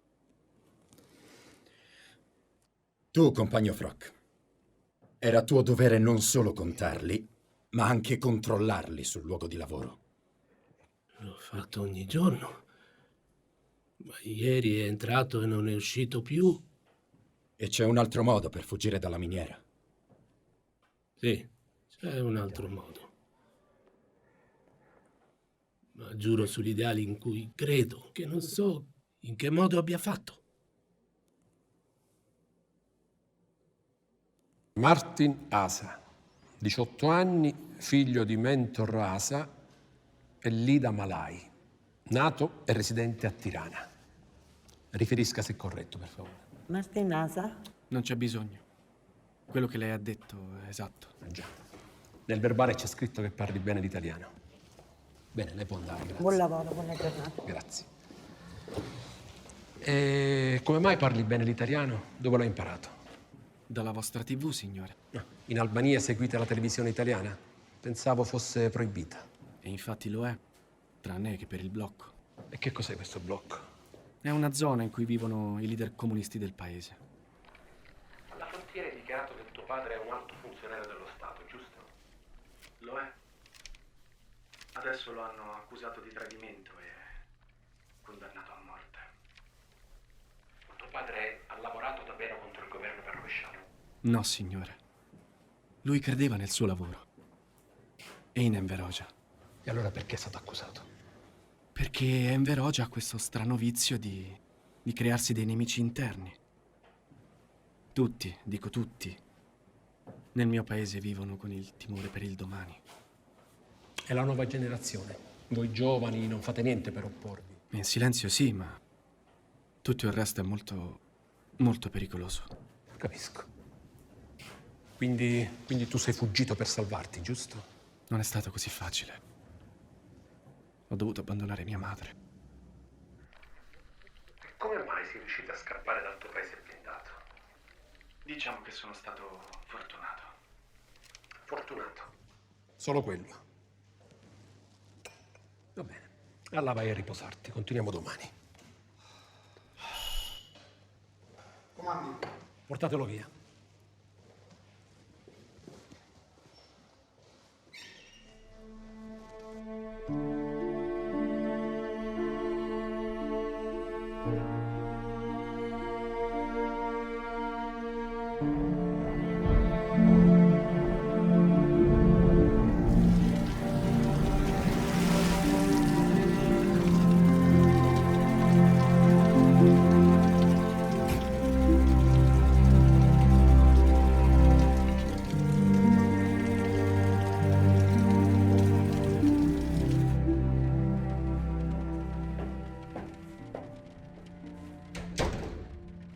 Tu, compagno Frock, era tuo dovere non solo contarli, ma anche controllarli sul luogo di lavoro.
L'ho fatto ogni giorno. Ma ieri è entrato e non è uscito più.
E c'è un altro modo per fuggire dalla miniera.
Sì, c'è un altro modo. Ma giuro sugli ideali in cui credo, che non so in che modo abbia fatto.
Martin Asa, 18 anni, figlio di Mentor Asa e Lida Malai, nato e residente a Tirana. Riferisca se è corretto, per favore.
Martin Asa?
Non c'è bisogno. Quello che lei ha detto è esatto.
Già. Nel verbale c'è scritto che parli bene l'italiano. Bene, lei può andare, grazie.
Buon lavoro, buona giornata.
Grazie. E come mai parli bene l'italiano? Dove l'hai imparato?
Dalla vostra TV, signore.
In Albania seguite la televisione italiana? Pensavo fosse proibita.
E infatti lo è, tranne che per il blocco.
E che cos'è questo blocco?
È una zona in cui vivono i leader comunisti del paese.
Alla frontiera è dichiarato che tuo padre è un alto funzionario dello Stato, giusto?
Lo è. Adesso lo hanno accusato di tradimento e condannato a morte.
Tuo padre ha lavorato davvero contro il governo per rovesciarlo?
No, signore. Lui credeva nel suo lavoro. E in Enver Hoxha.
E allora perché è stato accusato?
Perché Enver Hoxha ha questo strano vizio di crearsi dei nemici interni. Tutti, dico tutti, nel mio paese vivono con il timore per il domani.
È la nuova generazione. Voi giovani non fate niente per opporvi.
In silenzio sì, ma tutto il resto è molto, molto pericoloso.
Capisco. Quindi tu sei fuggito per salvarti, giusto?
Non è stato così facile. Ho dovuto abbandonare mia madre.
Come mai sei riuscito a scappare dal tuo paese blindato?
Diciamo che sono stato fortunato.
Fortunato. Solo quello. Va bene. Allora vai a riposarti. Continuiamo domani.
Comandi.
Portatelo via.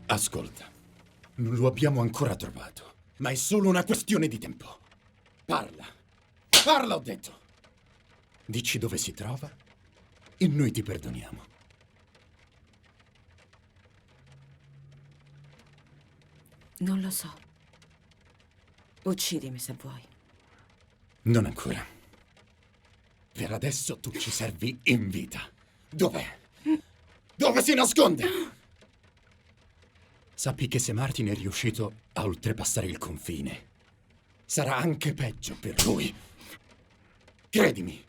Ascolta, non lo abbiamo ancora trovato, ma è solo una questione di tempo. Parla! Parla, ho detto! Dici dove si trova e noi ti perdoniamo.
Non lo so. Uccidimi se vuoi.
Non ancora. Per adesso tu ci servi in vita. Dov'è? Dove si nasconde? Sappi che se Martin è riuscito a oltrepassare il confine, sarà anche peggio per lui. Credimi.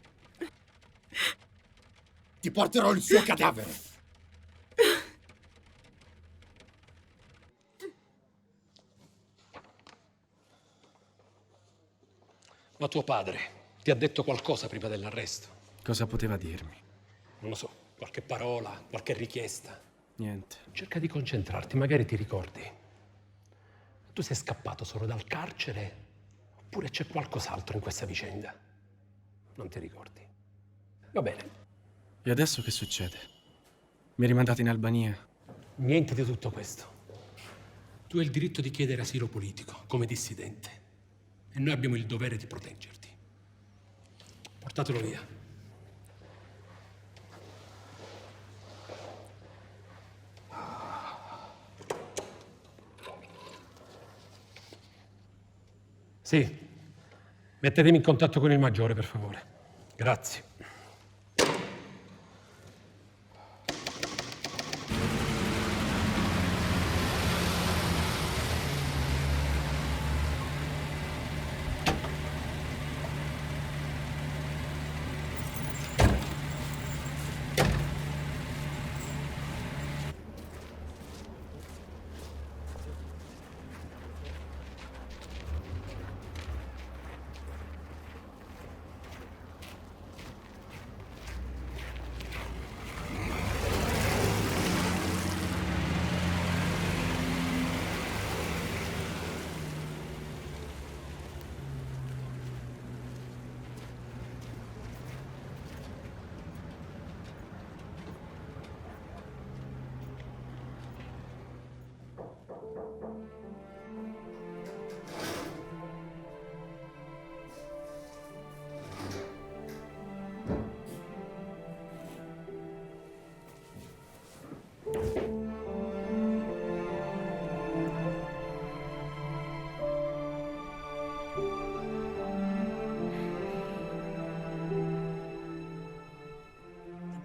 Ti porterò il suo cadavere.
Ma tuo padre ti ha detto qualcosa prima dell'arresto?
Cosa poteva dirmi?
Non lo so, qualche parola, qualche richiesta.
Niente.
Cerca di concentrarti, magari ti ricordi. Tu sei scappato solo dal carcere oppure c'è qualcos'altro in questa vicenda? Non ti ricordi? Va bene.
E adesso che succede? Mi rimandate in Albania?
Niente di tutto questo. Tu hai il diritto di chiedere asilo politico come dissidente e noi abbiamo il dovere di proteggerti. Portatelo via. Sì. Mettetemi in contatto con il maggiore, per favore. Grazie.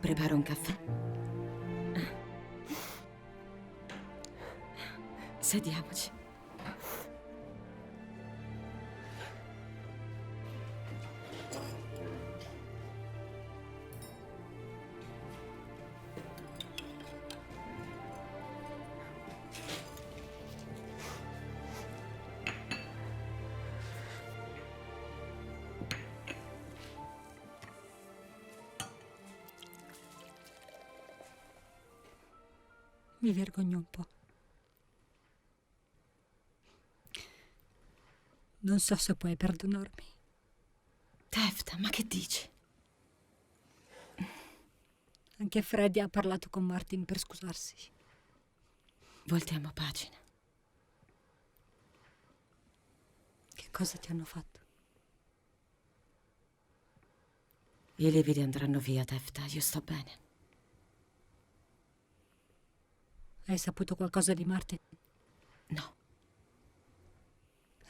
Preparo un caffè. Sediamoci.
Mi vergogno un po'. Non so se puoi perdonarmi.
Tefta, ma che dici?
Anche Freddy ha parlato con Martin per scusarsi.
Voltiamo pagina.
Che cosa ti hanno fatto?
I lividi andranno via, Tefta. Io sto bene.
Hai saputo qualcosa di Martin?
No.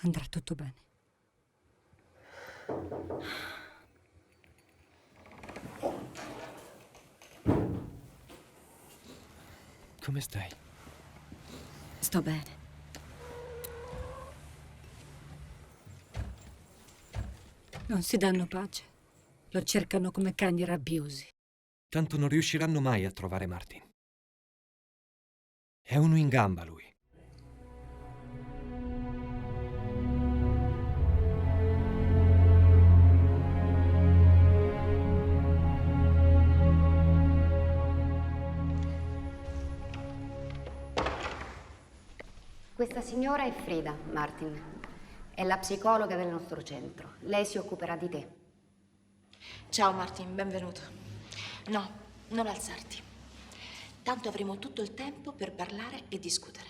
Andrà tutto bene.
Come stai?
Sto bene.
Non si danno pace. Lo cercano come cani rabbiosi.
Tanto non riusciranno mai a trovare Martin. È uno in gamba lui.
Questa signora è Freda, Martin. È la psicologa del nostro centro. Lei si occuperà di te.
Ciao Martin, benvenuto. No, non alzarti. Tanto avremo tutto il tempo per parlare e discutere.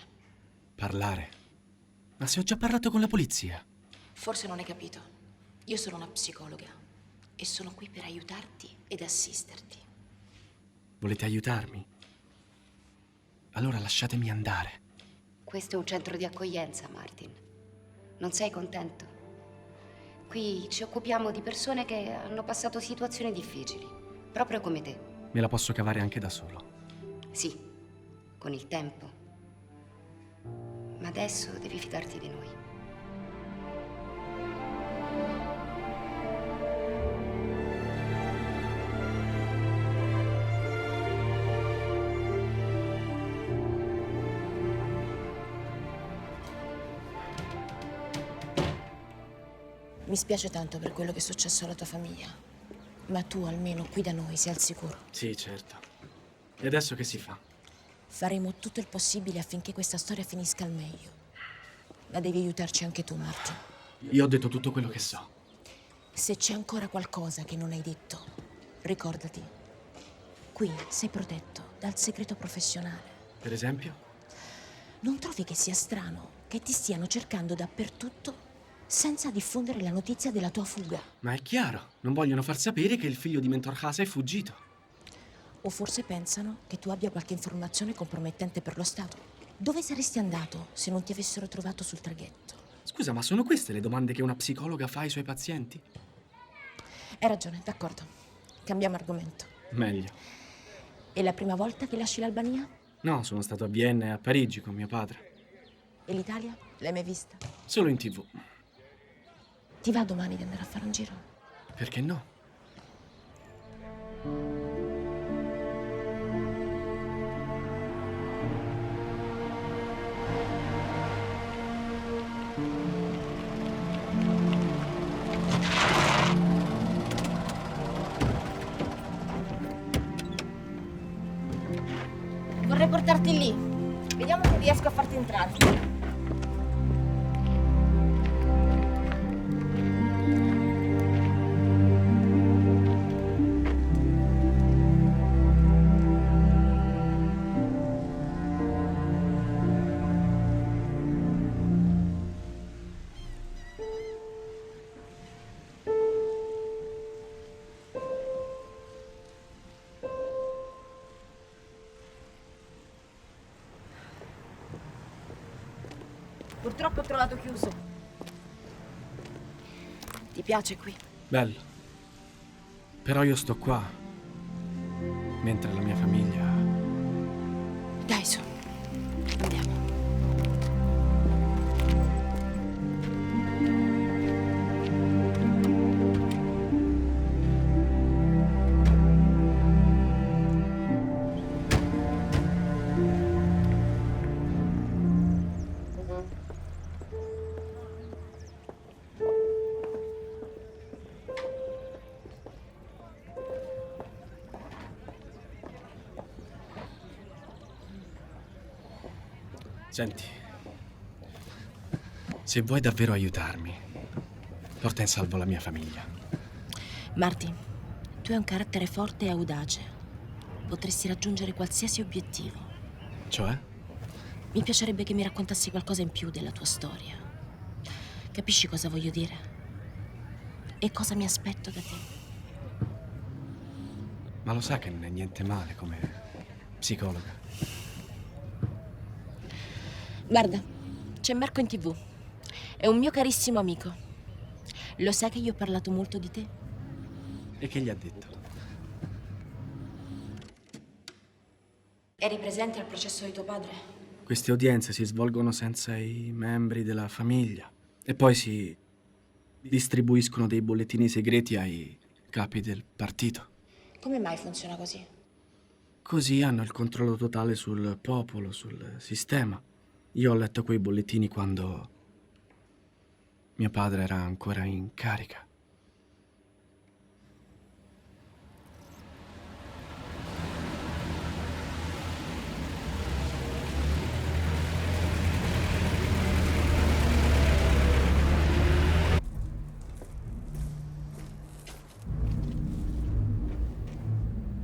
Parlare? Ma se ho già parlato con la polizia.
Forse non hai capito. Io sono una psicologa e sono qui per aiutarti ed assisterti.
Volete aiutarmi? Allora lasciatemi andare.
Questo è un centro di accoglienza, Martin. Non sei contento? Qui ci occupiamo di persone che hanno passato situazioni difficili, proprio come te.
Me la posso cavare anche da solo.
Sì, con il tempo. Ma adesso devi fidarti di noi.
Mi spiace tanto per quello che è successo alla tua famiglia, ma tu almeno qui da noi sei al sicuro.
Sì, certo. E adesso che si fa?
Faremo tutto il possibile affinché questa storia finisca al meglio. Ma devi aiutarci anche tu, Martin.
Io ho detto tutto quello che so.
Se c'è ancora qualcosa che non hai detto, ricordati. Qui sei protetto dal segreto professionale.
Per esempio?
Non trovi che sia strano che ti stiano cercando dappertutto senza diffondere la notizia della tua fuga?
Ma è chiaro, non vogliono far sapere che il figlio di Mentor Hasa è fuggito.
O forse pensano che tu abbia qualche informazione compromettente per lo Stato. Dove saresti andato se non ti avessero trovato sul traghetto?
Scusa, ma sono queste le domande che una psicologa fa ai suoi pazienti?
Hai ragione, d'accordo. Cambiamo argomento.
Meglio.
È la prima volta che lasci l'Albania?
No, sono stato a Vienna e a Parigi con mio padre.
E l'Italia? L'hai mai vista?
Solo in TV.
Ti va domani di andare a fare un giro?
Perché no?
Vorrei portarti lì. Vediamo se riesco a farti entrare. Purtroppo ho trovato chiuso. Ti piace qui?
Bello. Però io sto qua, mentre la mia famiglia...
Dai, su. Andiamo.
Senti, se vuoi davvero aiutarmi, porta in salvo la mia famiglia.
Martin, tu hai un carattere forte e audace. Potresti raggiungere qualsiasi obiettivo.
Cioè?
Mi piacerebbe che mi raccontassi qualcosa in più della tua storia. Capisci cosa voglio dire? E cosa mi aspetto da te?
Ma lo sa che non è niente male come psicologa.
Guarda, c'è Marco in TV. È un mio carissimo amico. Lo sai che gli ho parlato molto di te?
E che gli ha detto?
Eri presente al processo di tuo padre?
Queste udienze si svolgono senza i membri della famiglia e poi si distribuiscono dei bollettini segreti ai capi del partito.
Come mai funziona così?
Così hanno il controllo totale sul popolo, sul sistema. Io ho letto quei bollettini quando mio padre era ancora in carica.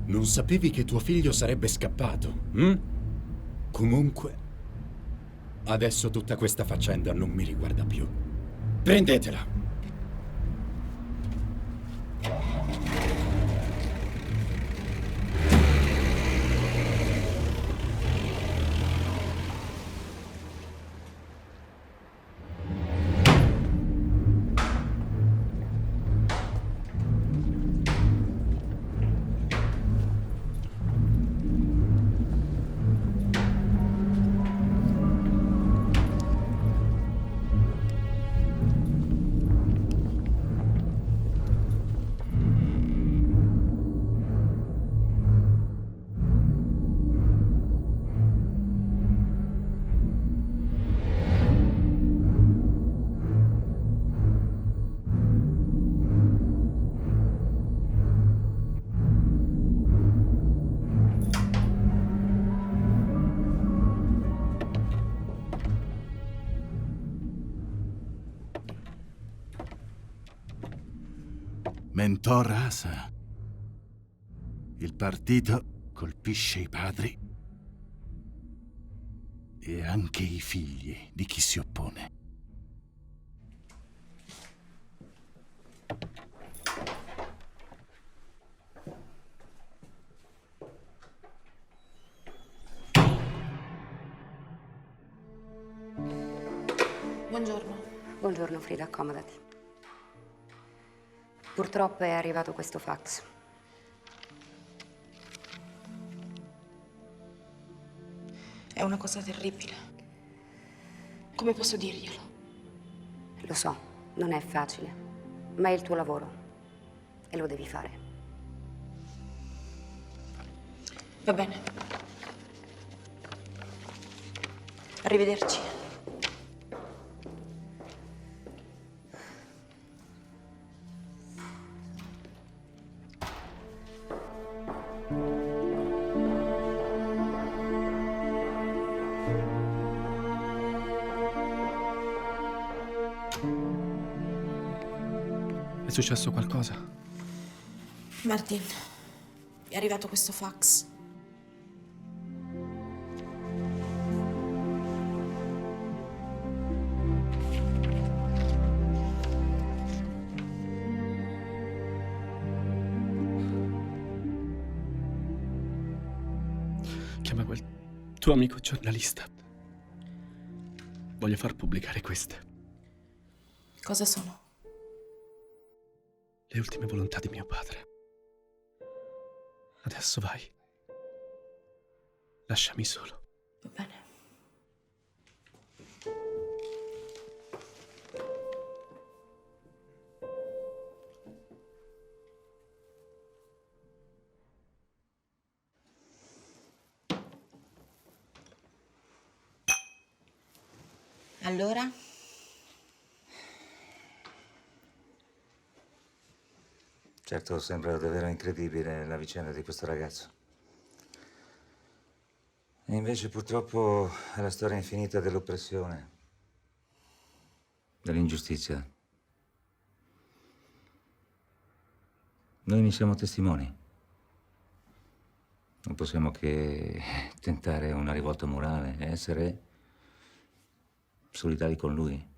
Non sapevi che tuo figlio sarebbe scappato, hm? Comunque, adesso tutta questa faccenda non mi riguarda più. Prendetela!
Mentor Asa. Il partito colpisce i padri e anche i figli di chi si oppone.
Buongiorno.
Buongiorno Frida, accomodati. Purtroppo è arrivato questo fax.
È una cosa terribile. Come posso dirglielo?
Lo so, non è facile, ma è il tuo lavoro e lo devi fare.
Va bene. Arrivederci.
È successo qualcosa?
Martin, è arrivato questo fax.
Chiama quel tuo amico giornalista. Voglio far pubblicare queste.
Cosa sono?
Le ultime volontà di mio padre. Adesso vai. Lasciami solo.
Va bene. Allora?
Certo, sembra davvero incredibile la vicenda di questo ragazzo. E invece purtroppo è la storia infinita dell'oppressione, dell'ingiustizia. Noi ne siamo testimoni. Non possiamo che tentare una rivolta morale e essere solidari con lui.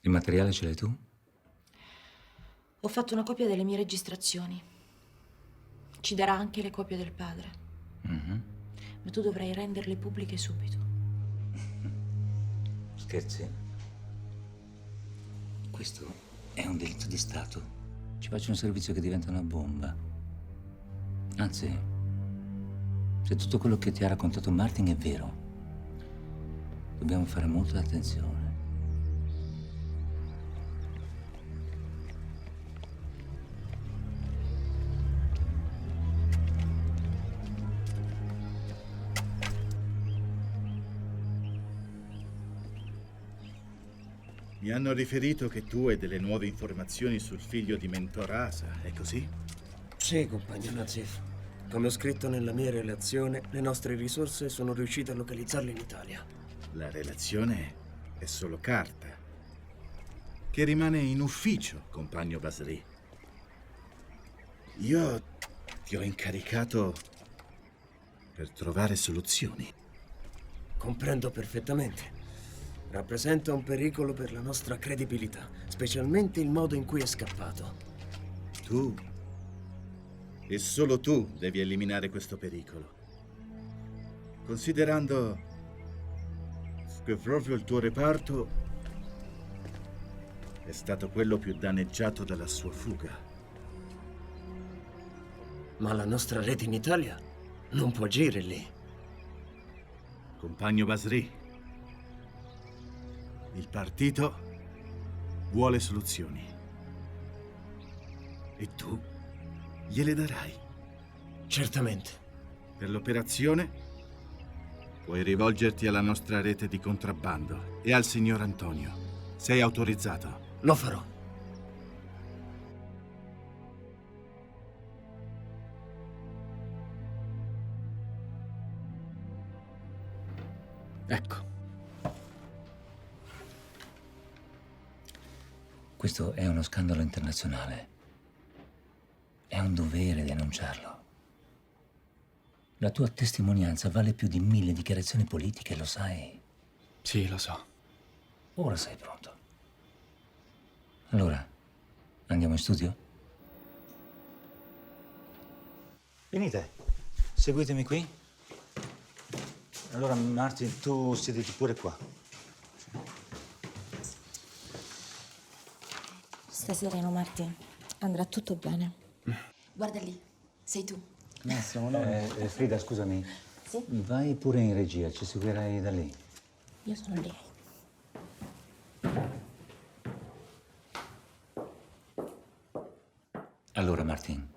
Il materiale ce l'hai tu?
Ho fatto una copia delle mie registrazioni. Ci darà anche le copie del padre. Ma tu dovrai renderle pubbliche subito.
Scherzi? Questo è un delitto di Stato. Ci faccio un servizio che diventa una bomba. Anzi, se tutto quello che ti ha raccontato Martin è vero, dobbiamo fare molta attenzione.
Mi hanno riferito che tu hai delle nuove informazioni sul figlio di Mentor Asa, è così?
Sì, compagno Nazif. Come ho scritto nella mia relazione, le nostre risorse sono riuscite a localizzarlo in Italia.
La relazione è solo carta, che rimane in ufficio, compagno Basri. Io ti ho incaricato per trovare soluzioni.
Comprendo perfettamente. Rappresenta un pericolo per la nostra credibilità, specialmente il modo in cui è scappato.
Tu e solo tu devi eliminare questo pericolo. Considerando che proprio il tuo reparto è stato quello più danneggiato dalla sua fuga.
Ma la nostra rete in Italia non può agire lì.
Compagno Basri, il partito vuole soluzioni. E tu gliele darai.
Certamente.
Per l'operazione puoi rivolgerti alla nostra rete di contrabbando e al signor Antonio. Sei autorizzato?
Lo farò.
Ecco.
Questo è uno scandalo internazionale. È un dovere denunciarlo. La tua testimonianza vale più di 1000 dichiarazioni politiche, lo sai?
Sì, lo so.
Ora sei pronto. Allora, andiamo in studio? Venite, seguitemi qui. Allora, Martin, tu siediti pure qua.
Stai sereno, Martin. Andrà tutto bene. Guarda lì, sei tu.
No, siamo noi. Frida, scusami.
Sì?
Vai pure in regia, ci seguirai da lì.
Io sono lì.
Allora, Martin,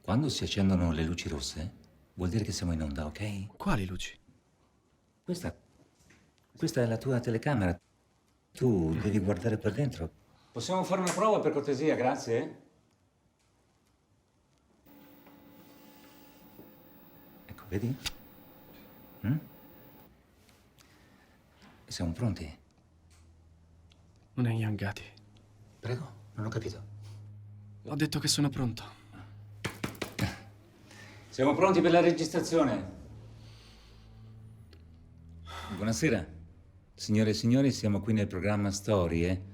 quando si accendono le luci rosse, vuol dire che siamo in onda, ok?
Quali luci?
Questa è la tua telecamera. Tu devi guardare per dentro. Possiamo fare una prova, per cortesia, grazie? Ecco, vedi? Siamo pronti?
Non è Yangati.
Prego, non ho capito.
Ho detto che sono pronto.
Siamo pronti per la registrazione. Buonasera. Signore e signori, siamo qui nel programma Storie.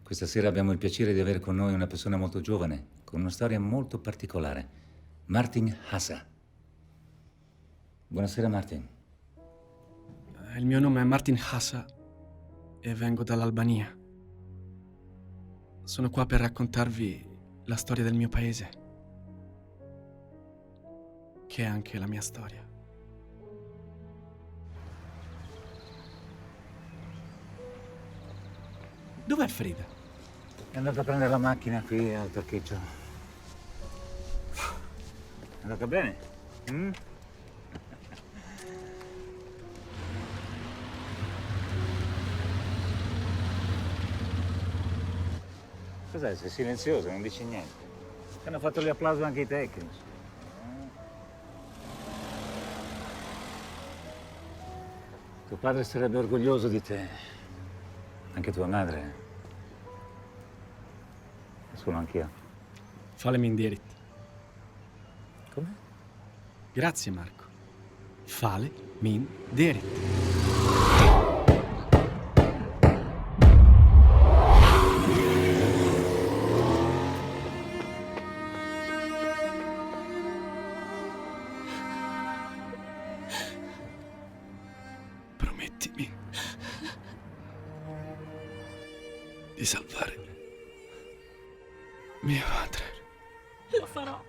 Questa sera abbiamo il piacere di avere con noi una persona molto giovane, con una storia molto particolare. Martin Hasa. Buonasera, Martin.
Il mio nome è Martin Hasa e vengo dall'Albania. Sono qua per raccontarvi la storia del mio paese, che è anche la mia storia. Dov'è Frida?
È andata a prendere la macchina qui al parcheggio. È andata bene? Cos'è? Sei silenzioso, non dici niente. Ti hanno fatto gli applausi anche i tecnici. Tuo padre sarebbe orgoglioso di te. Anche tua madre. Sono anch'io.
Fale min derit.
Come?
Grazie, Marco. Fale min derit. Promettimi di salvare mia madre.
Lo farò.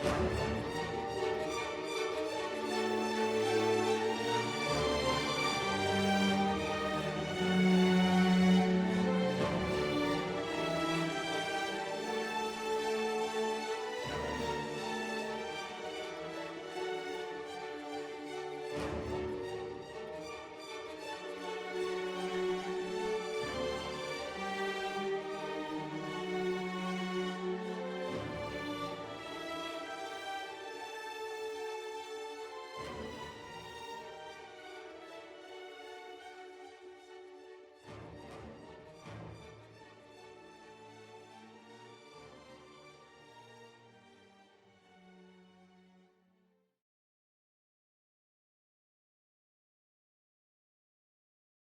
Martin.